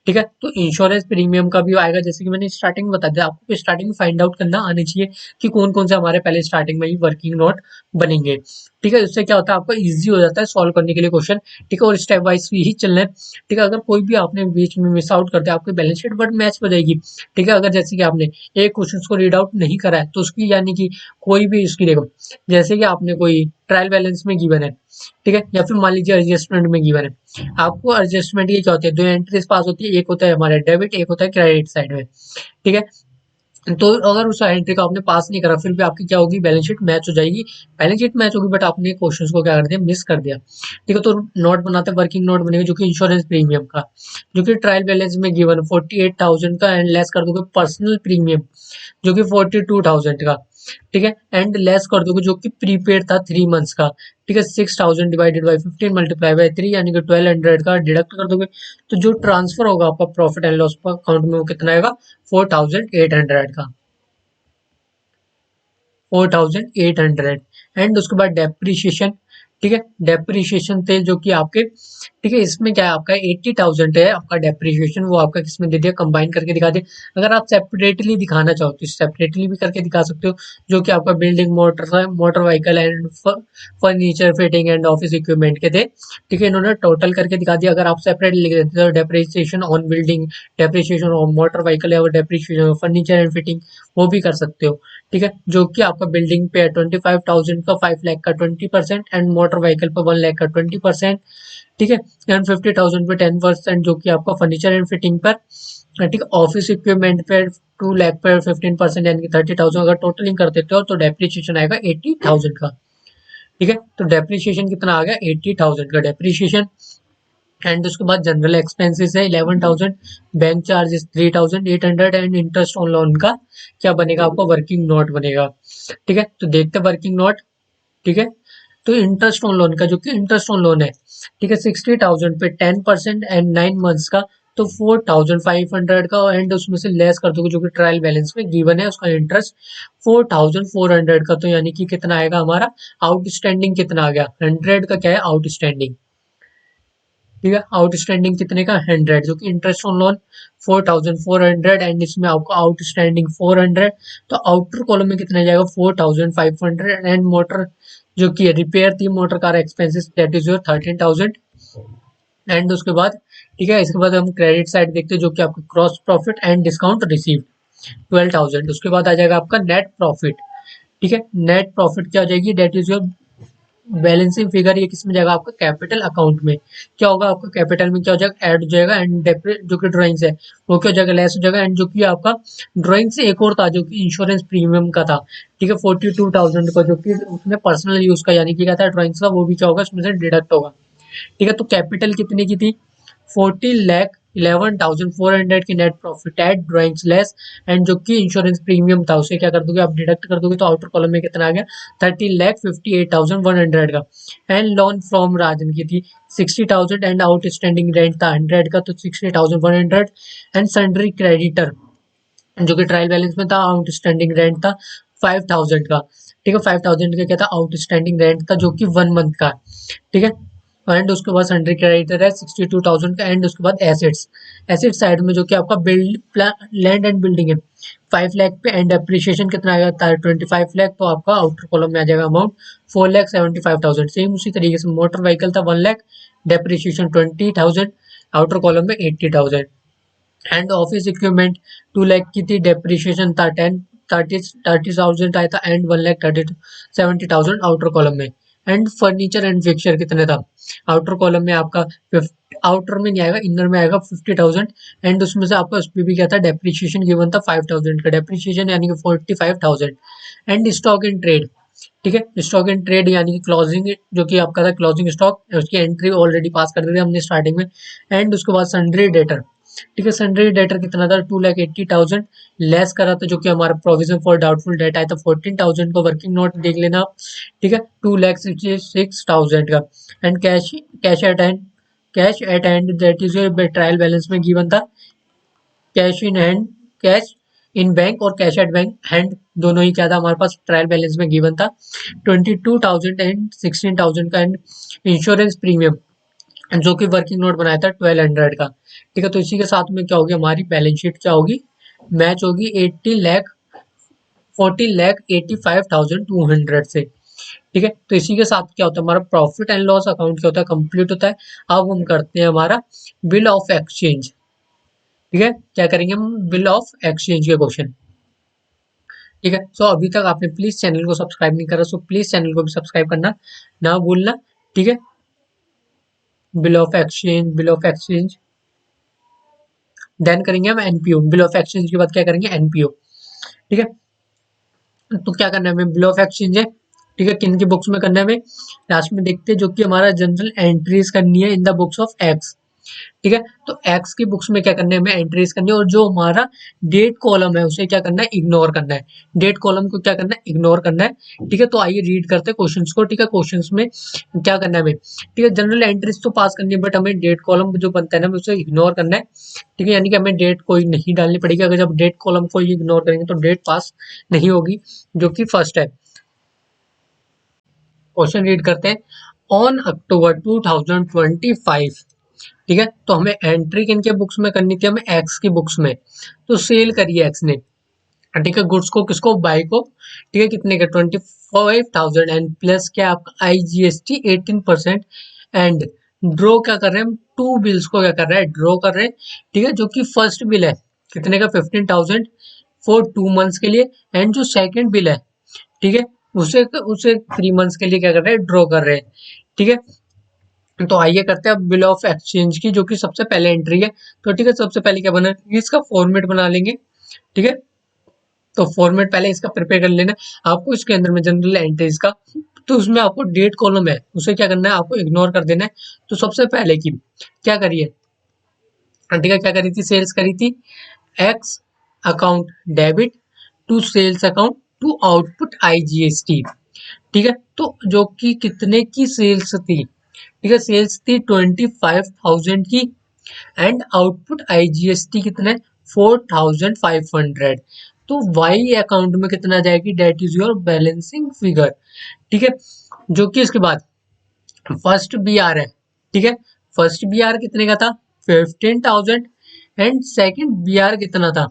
ठीक है, तो इंश्योरेंस प्रीमियम का भी आएगा, जैसे कि मैंने स्टार्टिंग में बता दिया, आपको स्टार्टिंग में फाइंड आउट करना आनी चाहिए कि कौन कौन से हमारे पहले स्टार्टिंग में ही वर्किंग नोट बनेंगे। ठीक है, इससे क्या होता है आपको इजी हो जाता है सॉल्व करने के लिए क्वेश्चन। ठीक है, और स्टेप वाइज ही चलना है। ठीक है, अगर कोई भी आपने बीच में मिस आउट कर दिया, आपकी बैलेंस शीट बट मैच हो जाएगी। ठीक है, अगर जैसे कि आपने एक क्वेश्चन को रीड आउट नहीं करा है तो उसकी यानी कि कोई भी इसकी देखो, जैसे कि आपने कोई ट्रायल बैलेंस में गिवन है। ठीक है, या फिर मान लीजिए एडजस्टमेंट में गिवन है। आपको एडजस्टमेंट ये क्या होती है, दो एंट्रीज पास होती है, एक होता है हमारे डेबिट, एक होता है क्रेडिट साइड में। ठीक है, तो अगर उस एंट्री को आपने पास नहीं करा फिर भी आपकी क्या होगी, बैलेंस शीट मैच हो जाएगी। बैलेंस शीट मैच होगी बट आपने क्वेश्चन को क्या कर दिया, मिस कर दिया। ठीक है, तो नोट बनाते, वर्किंग नोट बनेगा जो कि इंश्योरेंस प्रीमियम का, जो कि ट्रायल बैलेंस में गिवन 48,000 का, एंड लेस कर दोगे पर्सनल प्रीमियम जो कि 42,000 का। ठीक है, एंड लेस कर दोगे जो कि प्रीपेड था 3 मंथ्स का। ठीक है, 6,000 डिवाइडेड बाई 15 मल्टीप्लाई बाई 3 यानी कि 1,200 का डिडक्ट कर दोगे। तो जो ट्रांसफर होगा आपका प्रॉफिट एंड लॉस अकाउंट में वो कितना आएगा, 4,800 का, 4,800। एंड उसके बाद डेप्रीशिएशन। ठीक है, डेप्रीशिएशन थे जो कि आपके, ठीक है, इसमें क्या है आपका 80,000 है आपका डेप्रीशिएशन, वो आपका किसमें दे दिया, कंबाइन करके दिखा दिया। अगर आप सेपरेटली दिखाना चाहो तो सेपरेटली भी करके दिखा सकते हो, जो कि आपका building, motor motor vehicle and furniture fitting and office equipment के थे। ठीक है, इन्होंने टोटल करके दिखा दिया। अगर आप सेपरेट लिख देते तो depreciation on building, depreciation on motor vehicle या डेप्रीशिएशन फर्नीचर एंड फिटिंग, वो भी कर सकते हो। ठीक है, जो कि आपका बिल्डिंग पे है 25,000 का 5 लाख का 20%, एंड मोटर व्हीकल पे 1 लाख का 20%। ठीक है, एंड 50,000 पे 10%, जो कि आपका फर्नीचर एंड फिटिंग पर। ठीक है, ऑफिस इक्विपमेंट पे 2 लाख पर 15% यानी कि 30,000। अगर टोटलिंग कर देते हो तो डेप्रिसिएशन आएगा 80,000 का। ठीक है, तो डेप्रिसिएशन कितना आ गया, 80,000 का डेप्रिसिएशन। एंड उसके बाद जनरल एक्सपेंसेस है 11,000, bank charges 3,800, and interest on loan का क्या बनेगा आपको, वर्किंग नोट बनेगा। ठीक है, तो देखते वर्किंग नोट। ठीक है, तो इंटरेस्ट ऑन लोन का, जो कि इंटरेस्ट ऑन लोन है, ठीक है, 60,000 पे 10% एंड 9 मंथ्स का, तो 4,500 का। एंड उसमें से लेस कर दोगे जो कि ट्रायल बैलेंस में गिवन है उसका इंटरेस्ट 4,400 का। तो यानी कि कितना आएगा हमारा आउटस्टैंडिंग, कितना आ गया 100 का, क्या है आउटस्टैंडिंग। ठीक है, आउटस्टैंडिंग कितने का 100, जो कि इंटरेस्ट ऑन लोन 4,400, एंड इसमें आपको आउटस्टैंडिंग 400। तो आउटर कॉलम में कितना जाएगा 4,500, एंड मोटर जो कि रिपेयर थी motor car expenses, that is your 13,000। And उसके बाद, ठीक है, इसके बाद हम क्रेडिट साइड देखते हैं जो कि आपका cross profit and discount receive 12,000। उसके बाद आ जाएगा आपका नेट प्रॉफिट। ठीक है, नेट प्रॉफिट क्या हो जाएगी, that is your balancing figure. ये किसमें जाएगा आपका कैपिटल अकाउंट में। क्या होगा आपका कैपिटल में क्या हो जाएगा, ऐड हो जाएगा, एंड जो कि ड्राइंग्स है वो क्या हो जाएगा, लेस हो जाएगा। एंड जो कि आपका ड्राइंग से एक और था जो कि इंश्योरेंस प्रीमियम का था। ठीक है, 42,000 का, जो कि उसने पर्सनल यूज का यानी कि क्या था ड्राइंग्स का, वो भी क्या होगा उसमें से डिडक्ट होगा। ठीक है, तो कैपिटल कितने की थी, 40,11,400 की net profit at drawings less. And जो कि इंश्योरेंस प्रीमियम था उसे क्या कर दोगे आप, डिडक्ट कर दोगे, तो आउटर कॉलम में कितना आ गया 30,58,100 का। एंड लोन फ्रॉम राजन की थी 60,000, एंड आउटस्टैंडिंग रेंट था 100 का, तो 60,100। एंड सन्ड्री क्रेडिटर जो कि ट्रायल बैलेंस में था, आउटस्टैंडिंग रेंट था 5,000 का। ठीक है, 5,000 का क्या था, आउटस्टैंडिंग रेंट था जो कि 1 मंथ का। ठीक है, एंड उसके बाद सन्ड्री क्रेडिटर है 62,000 का। एंड उसके बाद एसेट्स, एसेट साइड में जो कि आपका बिल्ड लैंड एंड बिल्डिंग है 5 लाख पे, एंड अप्रिशिएशन कितना आएगा 25 लाख। तो आपका आउटर कॉलम में आ जाएगा अमाउंट 4,75,000। सेम उसी तरीके से मोटर व्हीकल था 1 लाख, डेप्रिशिएशन 20,000। आउटर कॉलम में 80,000। एंड ऑफिस इक्विपमेंट 2 लाख की थी, डेप्रिशिएशन था 30,000 आया था, एंड 1,70,000 आउटर कॉलम में। एंड फर्नीचर एंड फिक्सचर कितने था, आउटर कॉलम में आपका आउटर में नहीं आएगा, इनर में आएगा 50,000। एंड उसमें से आपका उसमें भी क्या था, डेप्रिशिएशन गिवन था 5,000 का डेप्रिशिएशन, यानी कि 45,000। एंड स्टॉक इन ट्रेड, ठीक है, स्टॉक इन ट्रेड यानी कि क्लोजिंग, जो कि आपका था क्लोजिंग स्टॉक, उसकी एंट्री ऑलरेडी पास कर दी थी हमने स्टार्टिंग में। एंड उसके बाद सन्ड्री डेटर, ठीक है, सन्ड्री डेटर कितना था, 2,80,000 लेस करा था, जो कि हमारा प्रोविजन फॉर डाउटफुल डेट आया था 14,000 को, वर्किंग नोट देख लेना आप, ठीक है, 2,66,000 का। And cash at hand that is your trial balance में गिवन था, cash in hand, cash in bank और कैश एट बैंक हैंड दोनों ही क्या था हमारे पास ट्रायल बैलेंस में गिवन था 22,000 एंड 16,000 का। एंड इंश्योरेंस प्रीमियम, जो कि वर्किंग नोट बनाया था 1,200 का, ठीक है। तो इसी के साथ में क्या होगी हमारी बैलेंस शीट, क्या होगी, मैच होगी 40,85,200 से, ठीक है। तो इसी के साथ क्या होता है, हमारा प्रॉफिट एंड लॉस अकाउंट क्या होता है, कंप्लीट होता है। अब हम करते हैं हमारा बिल ऑफ एक्सचेंज, ठीक है, क्या करेंगे हम, बिल ऑफ एक्सचेंज के क्वेश्चन, ठीक है। सो अभी तक आपने प्लीज चैनल को सब्सक्राइब नहीं करा, सो प्लीज चैनल को भी सब्सक्राइब करना ना भूलना, ठीक है। Bill of exchange, bill of exchange, then करेंगे हम एनपीओ, बिल ऑफ एक्सचेंज के बाद क्या करेंगे, एनपीओ, ठीक है। तो क्या करना है हमें, बिल ऑफ एक्सचेंज है, ठीक है, किन की बुक्स में करना है हमें, लास्ट में देखते हैं, जो कि हमारा जनरल एंट्रीज करनी है in the books of x, ठीक है। तो एक्स की बुक्स में क्या करना है, हमें एंट्रीज करनी है, और जो हमारा डेट कॉलम है उसे क्या करना है, इग्नोर करना है, डेट कॉलम को क्या करना है, इग्नोर करना है, ठीक है। तो आइए रीड करते हैं क्वेश्चंस को, ठीक है। क्वेश्चंस में क्या करना है हमें, ठीक है, जनरल एंट्रीज तो पास करनी है, बट हमें डेट कॉलम जो बनता है ना, हमें उसे इग्नोर करना है, ठीक है, यानी कि हमें डेट कोई नहीं डालनी पड़ेगी। अगर जब डेट कॉलम को इग्नोर करेंगे तो डेट पास नहीं होगी, जो कि फर्स्ट है। क्वेश्चन रीड करते हैं, ऑन अक्टूबर 2025, ठीक है, तो हमें एंट्री किन के बुक्स में करनी थी, हमें एक्स की बुक्स में, तो सेल करी है एक्स ने, ठीक है, गुड्स को, किसको, बाई को, ठीक है, कितने का, 25,000, एंड प्लस क्या आपका IGST 18%। एंड ड्रॉ क्या कर रहे हैं हम, टू बिल्स को क्या कर रहे हैं, ड्रॉ कर रहे हैं, ठीक है, जो कि फर्स्ट बिल है कितने का, 15,000 फॉर 2 मंथ्स के लिए। एंड जो सेकंड बिल है, ठीक है, उसे उसे 3 मंथ्स के लिए क्या कर रहे हैं, ड्रॉ कर रहे हैं, ठीक है। तो आइए करते हैं अब बिल ऑफ एक्सचेंज की, जो कि सबसे पहले एंट्री है। तो ठीक है, सबसे पहले क्या बना, इसका फॉर्मेट बना लेंगे, ठीक है। तो फॉर्मेट पहले इसका प्रिपेयर कर लेना आपको, इसके अंदर में जनरल एंट्रीज का, तो उसमें आपको डेट कॉलम है उसे क्या करना है, आपको इग्नोर कर देना है। तो सबसे पहले की क्या करिए, ठीक है, क्या करी थी, सेल्स करी थी, X account debit to sales account to output IGST, ठीक है। तो जो कि कितने की सेल्स थी, ठीक है, सेल्स थी 25,000 की, एंड आउटपुट IGST कितना है, 4,500। तो वाई अकाउंट में कितना आ जाएगी, that is your balancing figure, ठीक है। जो कि इसके बाद फर्स्ट बी आर है, ठीक है, फर्स्ट बी आर कितने का था, 15,000। एंड सेकंड बी आर कितना था,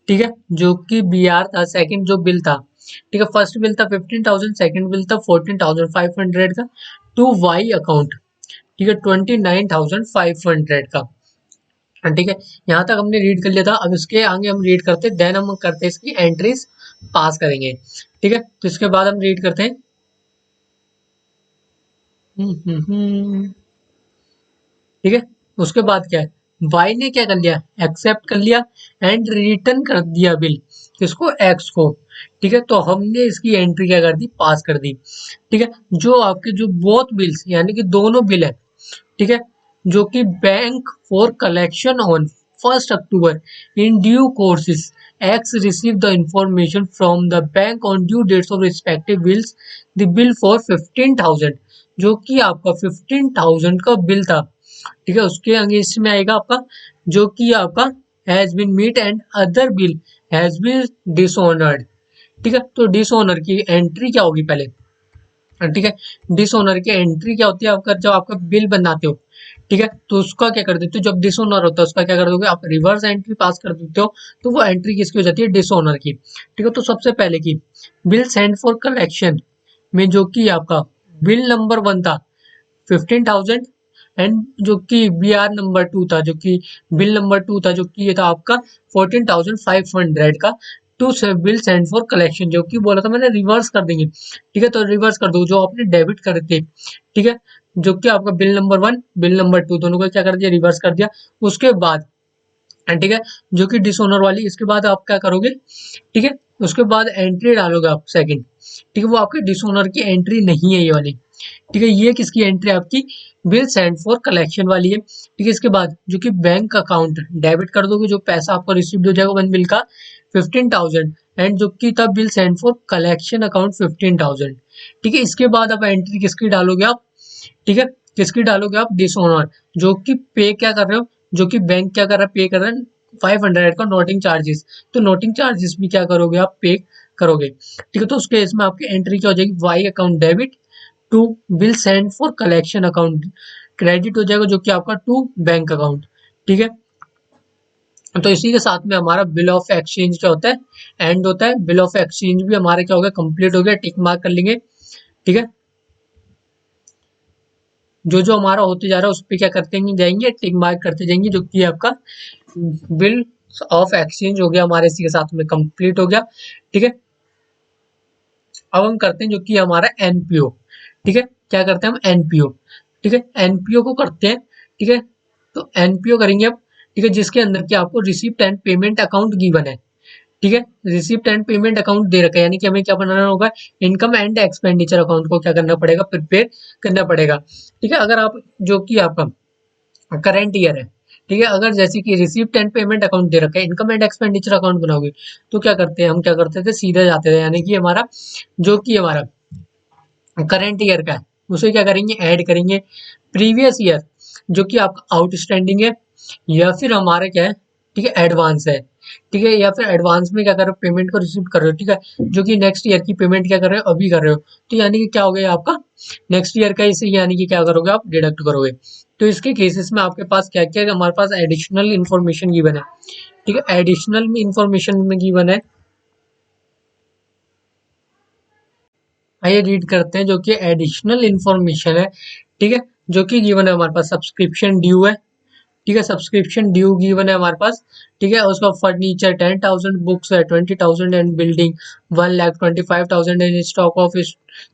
ठीक है, जो कि बी आर था, सेकंड जो बिल था, ठीक है, फर्स्ट बिल था 15,000, सेकंड बिल था 14,500 का, टू वाई अकाउंट, ठीक है, 29,500 का, ठीक है। यहाँ तक हमने रीड कर लिया था, अब इसके आगे हम रीड करते हैं, देन हम करते हैं इसकी एंट्रीज पास करेंगे, ठीक है। तो इसके बाद हम रीड करते हैं, ठीक है। उसके बाद क्या है, वाई ने क्या कर लिया, एक्सेप्ट कर लिया एंड रिटर्न कर दिया बिल, किसको, एक्स को, ठीक है। तो हमने इसकी एंट्री क्या कर दी, पास कर दी, ठीक है। जो आपके जो बोथ बिल्स यानी कि दोनों बिल है, ठीक है, जो कि bank for collection on 1 October in due courses, X receive the information from the bank on due dates of respective bills, the bill for 15,000, जो कि आपका 15,000 का बिल था, ठीक है, उसके अगेंस्ट में आएगा आपका, जो कि आपका has been met and other bill has been dishonoured, ठीक है। तो डिसऑनर की एंट्री क्या होगी पहले, ठीक है, डिसऑनर की एंट्री क्या होती है, आपका जब आपका बिल बनाते हो, ठीक है, तो उसका क्या कर देते हो, जब डिसऑनर होता है उसका क्या कर दोगे आप, रिवर्स एंट्री पास कर देते हो, तो वो एंट्री किसकी हो जाती है, डिसऑनर की, ठीक है। तो सबसे पहले की बिल सेंड फॉर कलेक्शन में, जो कि आपका बिल नंबर 1 था 15,000, एंड जो कि BR नंबर 2 था, जो कि बिल नंबर 2 था, जो कि ये था आपका 14,500 का to bill send for collection, जो कि बोला था मैंने रिवर्स कर देंगे। ठीक है, तो रिवर्स कर दो जो आपने डेबिट करे थे। ठीक है, जो कि आपका बिल नंबर 1 बिल नंबर 2 दोनों को क्या कर दिया, रिवर्स कर दिया। उसके बाद ठीक है, जो कि डिसऑनर वाली, इसके बाद आप क्या करोगे, ठीक है, उसके बाद एंट्री डालोगे आप सेकंड। ठीक है, वो आपके डिसऑनर की एंट्री नहीं है ये वाली। ठीक है, ये किसकी एंट्री, आपकी बिल सेंड फॉर कलेक्शन वाली है। ठीक है, इसके बाद जो कि बैंक अकाउंट डेबिट कर दोगे, जो पैसा आपको रिसीव हो जाएगा वन बिल का 15,000, एंड जो कि था bill send for collection account 15,000। ठीक है, इसके बाद आप एंट्री किसकी डालोगे आप, ठीक है, किसकी डालोगे आप, डिसऑनर, जो कि पे क्या कर रहे हो, जो कि बैंक क्या कर रहा है, पे कर रहा है 500 का नोटिंग चार्जेस। तो नोटिंग चार्जेस भी क्या करोगे आप, पे करोगे। ठीक है, तो उस केस में आपकी एंट्री क्या हो जाएगी, Y account debit to bill send for collection account credit हो जाएगा, जो कि आपका टू बैंक अकाउंट। ठीक है, तो इसी के साथ में हमारा बिल ऑफ एक्सचेंज क्या होता है, एंड होता है। बिल ऑफ एक्सचेंज भी हमारे क्या हो गया, कंप्लीट हो गया, टिक मार्क कर लेंगे। ठीक है, जो जो हमारा होते जा रहा है उस पर क्या करते जाएंगे, टिक मार्क करते जाएंगे, जो कि आपका बिल ऑफ एक्सचेंज हो गया हमारे इसी के साथ में कंप्लीट हो गया। ठीक है, अब हम करते हैं जो कि हमारा एनपीओ। ठीक है, क्या करते हैं हम, एनपीओ। ठीक है, एनपीओ को करते हैं। ठीक है, तो एनपीओ करेंगे अब। ठीक है, जिसके अंदर कि आपको receipt and payment account given है। ठीक है, रिसिप्ट एंड पेमेंट अकाउंट दे रखा है, यानी कि हमें क्या बनाना होगा, इनकम एंड एक्सपेंडिचर अकाउंट को क्या करना पड़ेगा, प्रिपेयर करना पड़ेगा। ठीक है, अगर आप जो कि आपका करंट ईयर है, ठीक है, अगर जैसे कि रिसिप्ट एंड पेमेंट अकाउंट दे रखा है, इनकम एंड एक्सपेंडिचर अकाउंट बनाओगे, तो क्या करते हैं हम, क्या करते थे, सीधे जाते थे, यानी कि हमारा जो कि हमारा करंट ईयर का है उसे क्या करेंगे, ऐड करेंगे। प्रीवियस ईयर जो कि आपका आउटस्टैंडिंग है, या फिर हमारा क्या है, ठीक है, एडवांस है। ठीक है, या फिर एडवांस में क्या कर रहे हो, पेमेंट को रिसीव कर रहे हो। ठीक है, जो कि नेक्स्ट ईयर की पेमेंट क्या कर रहे हो, अभी कर रहे हो। तो यानी कि क्या हो गया आपका नेक्स्ट ईयर का, इसे यानी कि क्या करोगे आप, डिडक्ट करोगे। तो इसके केसेस में आपके पास क्या क्या है, हमारे पास एडिशनल इन्फॉर्मेशन गिवन है। ठीक है, एडिशनल में इन्फॉर्मेशन में गिवन है, आइए रीड करते हैं, जो कि एडिशनल इन्फॉर्मेशन है। ठीक है, जो कि गिवन है हमारे पास, सब्सक्रिप्शन ड्यू है। ठीक है, सब्सक्रिप्शन ड्यू गिवन है हमारे पास। ठीक है, उसका फर्नीचर 10,000, बुक्स है 20,000, and building 1,25,000, and stock of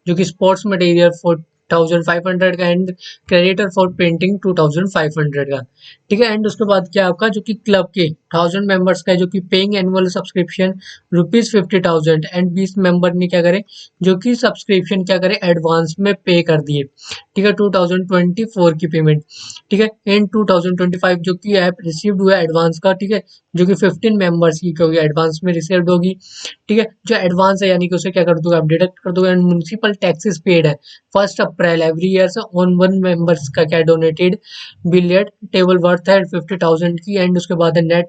जो कि स्पोर्ट्स मटेरियल 4,500 का, एंड क्रेडिटर फॉर पेंटिंग 2,500 का। ठीक है, एंड उसके बाद क्या आपका जो कि क्लब के 1,000 मेंबर्स का है, जो कि paying annual subscription ₹50,000, and 20 member ने क्या करे, जो कि सब्सक्रिप्शन क्या करे, एडवांस में पे कर दिए। ठीक है, 2024 की पेमेंट। ठीक है, इन 2025 जो कि ऐप रिसीव्ड हुआ एडवांस का। ठीक है, जो कि 15 मेंबर्स की होगी, एडवांस में रिसीव्ड होगी। ठीक है, जो एडवांस है यानी कि उसे क्या कर दोगे, आप डिडक्ट कर दोगे। एंड म्युनिसिपल टैक्सेस पेड है 1 अप्रैल एवरी ईयर से ऑन वन मेंबर्स का क्या डोनेटेड बिलियर्ड टेबल वर्थ है 50,000 की। एंड उसके बाद नेट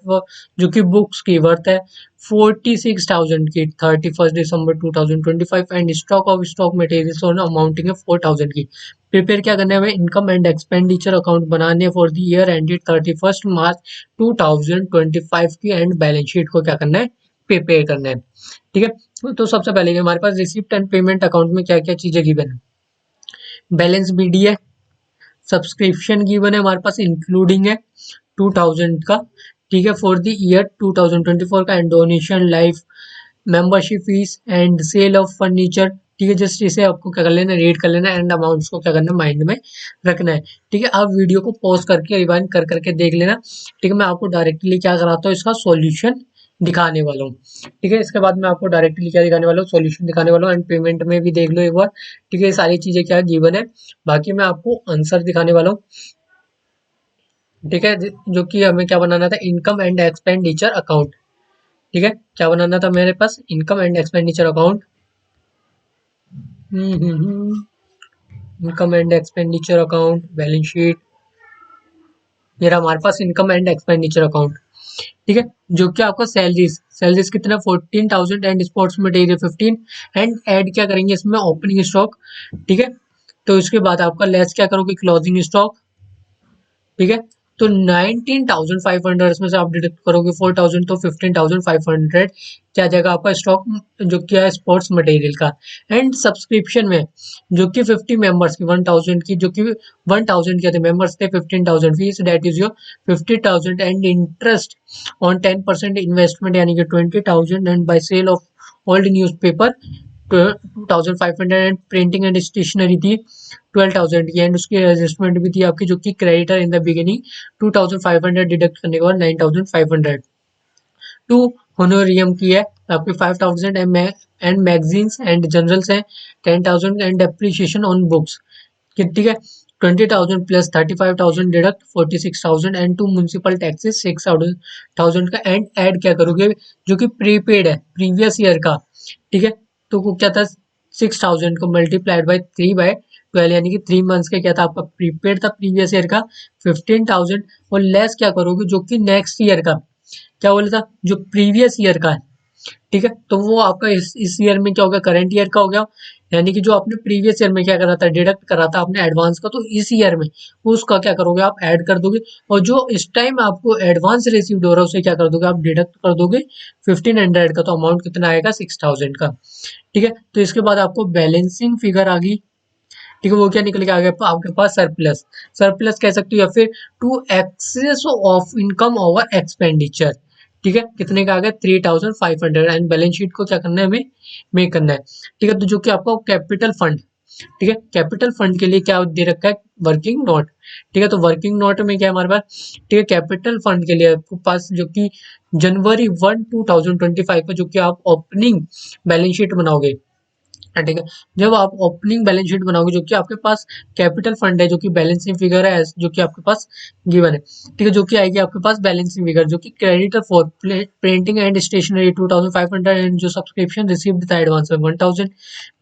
जो कि बुक्स की वर्थ है 46,000 की 31 दिसंबर 2025, and stock of stock materials on amounting है 4,000 की। प्रिपेयर क्या करना है हमें, इनकम एंड एक्सपेंडिचर अकाउंट बनाने फॉर द ईयर एंडेड 31 मार्च 2025 की, एंड बैलेंस शीट को क्या करना है, प्रिपेयर करना है। ठीक है, तो सबसे पहले हमारे पास रिसिप्ट एंड पेमेंट अकाउंट में क्या क्या चीजें गिवन है, बैलेंस बीडी है, सब्सक्रिप्शन गिवन है हमारे पास इंक्लूडिंग है 2,000 का। ठीक है, फॉर द ईयर 2024 का, and donation life membership fees and sale of furniture. ठीक है, जस्ट इसे आपको क्या कर लेना, रीड कर लेना, एंड अमाउंट्स को क्या करना, माइंड में रखना है। ठीक है, आप वीडियो को पॉज करके रिवाइंड कर करके देख लेना। ठीक है, मैं आपको डायरेक्टली क्या कराता हूँ, इसका सॉल्यूशन दिखाने वाला हूँ। ठीक है, इसके बाद मैं आपको डायरेक्टली क्या दिखाने वाला हूँ, सॉल्यूशन दिखाने वाला हूँ, एंड पेमेंट में भी देख लो एक बार। ठीक है, ये सारी चीजें क्या गिवन है, बाकी मैं आपको आंसर दिखाने वाला हूँ। ठीक है, जो कि हमें क्या बनाना था, इनकम एंड एक्सपेंडिचर अकाउंट। ठीक है, क्या बनाना था मेरे पास, income and expenditure account. Income and expenditure account, balance sheet, ये रहा हमारे पास इनकम एंड एक्सपेंडिचर अकाउंट। ठीक है, जो कि आपका सैलरीज सैलरीज कितना 14,000, and sports material 15, and add क्या करेंगे इसमें, ओपनिंग स्टॉक। ठीक है, तो इसके बाद आपका लेस क्या करोगे, क्लोजिंग स्टॉक। ठीक है, तो 19,500 इसमें से आप डिडक्ट करोगे 4,000 तो 15,500 क्या जाएगा आपका स्टॉक जो क्या है स्पोर्ट्स मटेरियल का। एंड सब्सक्रिप्शन में जो कि 50 मेंबर्स की 1,000 की जो कि 1,000 के थे मेंबर्स थे 15,000 fees that is your 50,000 and interest on 10% investment यानी कि 20,000 and by sale of old newspaper 2,500 and printing and stationery थी 12,000 की एंड उसकी एडजस्टमेंट भी थी आपकी जो कि creditor in the beginning 2,500 deduct करने के बाद 9,500 टू होनोरियम की है आपकी 5,000 एंड मैगजीन्स एंड जर्नल्स हैं 10,000 एंड एप्रिसिएशन ऑन बुक्स ठीक है 20,000 plus 35,000 deduct 46,000 and to municipal taxes 6,000 का एंड ऐड क्या करोगे जो कि प्रीपेड है प्रीवियस ईयर का ठीक है तो वो क्या था 6,000 को मल्टीप्लाइड बाई 3/12 यानी कि 3 मंथ्स का क्या था आपका प्रीपेड था प्रीवियस ईयर का 15,000 और लेस क्या करोगे जो कि नेक्स्ट ईयर का क्या बोला था जो प्रीवियस ईयर का है ठीक है तो वो आपका इस ईयर में क्या हो गया करंट ईयर का हो गया यानी कि जो आपने प्रीवियस ईयर में क्या करा था डिडक्ट करा था आपने एडवांस का तो इस ईयर में उसका क्या करोगे आप ऐड कर दोगे और जो इस टाइम आपको एडवांस रिसीव्ड हो रहा है उसे क्या कर दोगे आप डिडक्ट कर दोगे 1,500 का तो अमाउंट कितना आएगा 6,000 का ठीक है तो इसके बाद आपको बैलेंसिंग फिगर आ गई ठीक है वो क्या निकल के आ गया आपके पास सरप्लस सरप्लस कह सकते हो या फिर to excess of income over expenditure ठीक है कितने का आ गया 3,500 एंड बैलेंस शीट को क्या करना है हमें मेक करना है ठीक है तो जो कि आपको कैपिटल फंड ठीक है कैपिटल फंड के लिए क्या दे रखा है वर्किंग नोट ठीक है तो वर्किंग नोट में क्या है हमारे पास ठीक है कैपिटल फंड के लिए आपके पास जो कि जनवरी 1 2025 का जो कि आप ओपनिंग बैलेंस शीट बनाओगे ठीक है जब आप ओपनिंग बैलेंस शीट बनाओगे जो कि आपके पास कैपिटल फंड है जो कि बैलेंसिंग फिगर है जो कि आपके पास गिवन है ठीक है जो कि आएगी आपके पास बैलेंसिंग फिगर जो कि creditor for printing and stationery 2,500 and जो सब्सक्रिप्शन रिसीव्ड था एडवांस में 1,000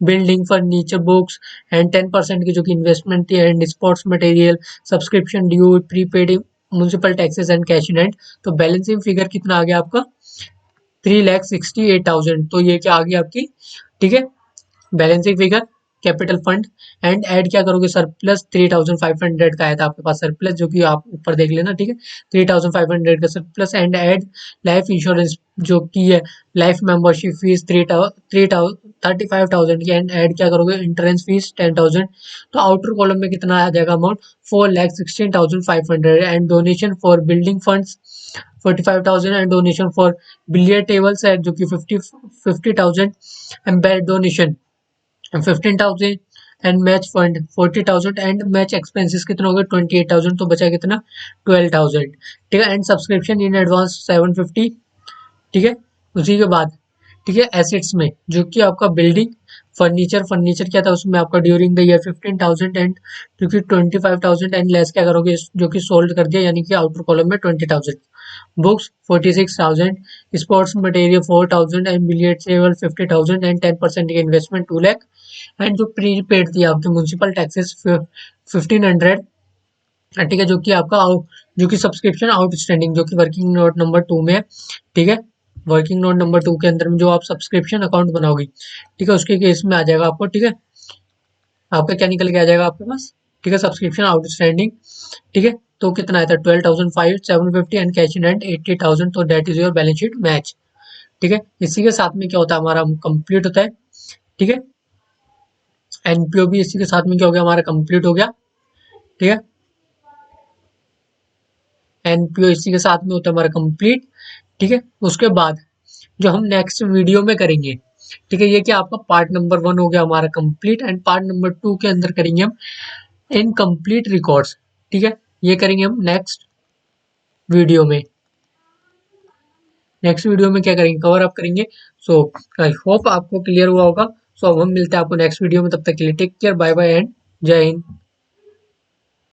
बिल्डिंग फर्नीचर बुक्स एंड 10% की जो कि इन्वेस्टमेंट थी and sports material subscription due prepaid municipal taxes and cash in hand तो बैलेंसिंग फिगर कितना आ गया आपका 3,68,000 तो ये क्या आ गई आपकी ठीक है balancing figure capital fund and add क्या करोगे सरप्लस 3,500 का आया था आपके पास सरप्लस जो कि आप ऊपर देख लेना ठीक है 3,500 का surplus and add life insurance जो कि है लाइफ मेंबरशिप फीस 35,000 की एंड ऐड क्या करोगे इंश्योरेंस फीस 10,000 तो आउटर कॉलम में कितना आ जाएगा amount 4,16,500 and donation for building funds 45,000 and donation for billiard tables है जो कि 50,000 and bed donation 15,000 and match fund 40,000 and match expenses कितना हो गया 28,000 तो बचा कितना 12,000 ठीक है एंड सब्सक्रिप्शन इन एडवांस 750 ठीक है उसी के बाद ठीक है एसेट्स में जो कि आपका बिल्डिंग फर्नीचर क्या था उसमें आपका ड्यूरिंग द ईयर 15,000 एंड जो कि 25,000 एंड लेस क्या करोगे जो कि सोल्ड कर दिया यानी कि आउटर कॉलम में 20,000 books 46,000 sports material 4,000 and billiard table 50,000 and 10% की इन्वेस्टमेंट 2 लाख एंड जो प्री पेड थी आपकी म्यूनसिपल टैक्सेस 1,500 ठीक है जो कि आपका जो कि सब्सक्रिप्शन आउटस्टैंडिंग जो कि वर्किंग नोट नंबर 2 में है ठीक है वर्किंग नोट नंबर 2 के अंदर में जो आप सब्सक्रिप्शन अकाउंट बनाओगे ठीक है उसके केस में आ जाएगा आपको ठीक है आपका क्या निकल के आ जाएगा आपके पास ठीक है सब्सक्रिप्शन आउटस्टैंडिंग ठीक है तो कितना आया था 12,750 एंड कैश इन हैंड 80,000 तो that is your balance sheet match ठीक है इसी के साथ में क्या होता है हमारा कंप्लीट होता है ठीक है एनपीओ भी इसी के साथ में क्या हो गया हमारा कंप्लीट हो गया ठीक है एनपीओ इसी के साथ में होता है हमारा कंप्लीट ठीक है उसके बाद जो हम नेक्स्ट वीडियो में करेंगे ठीक है ये क्या आपका पार्ट नंबर 1 हो गया हमारा कंप्लीट एंड पार्ट नंबर 2 के अंदर करेंगे हम इनकम्प्लीट रिकॉर्ड्स ठीक है ये करेंगे हम नेक्स्ट वीडियो में क्या करेंगे कवर अप करेंगे सो आई होप आपको क्लियर हुआ होगा सो अब हम मिलते हैं आपको नेक्स्ट वीडियो में तब तक के लिए take care bye bye and Jai Hind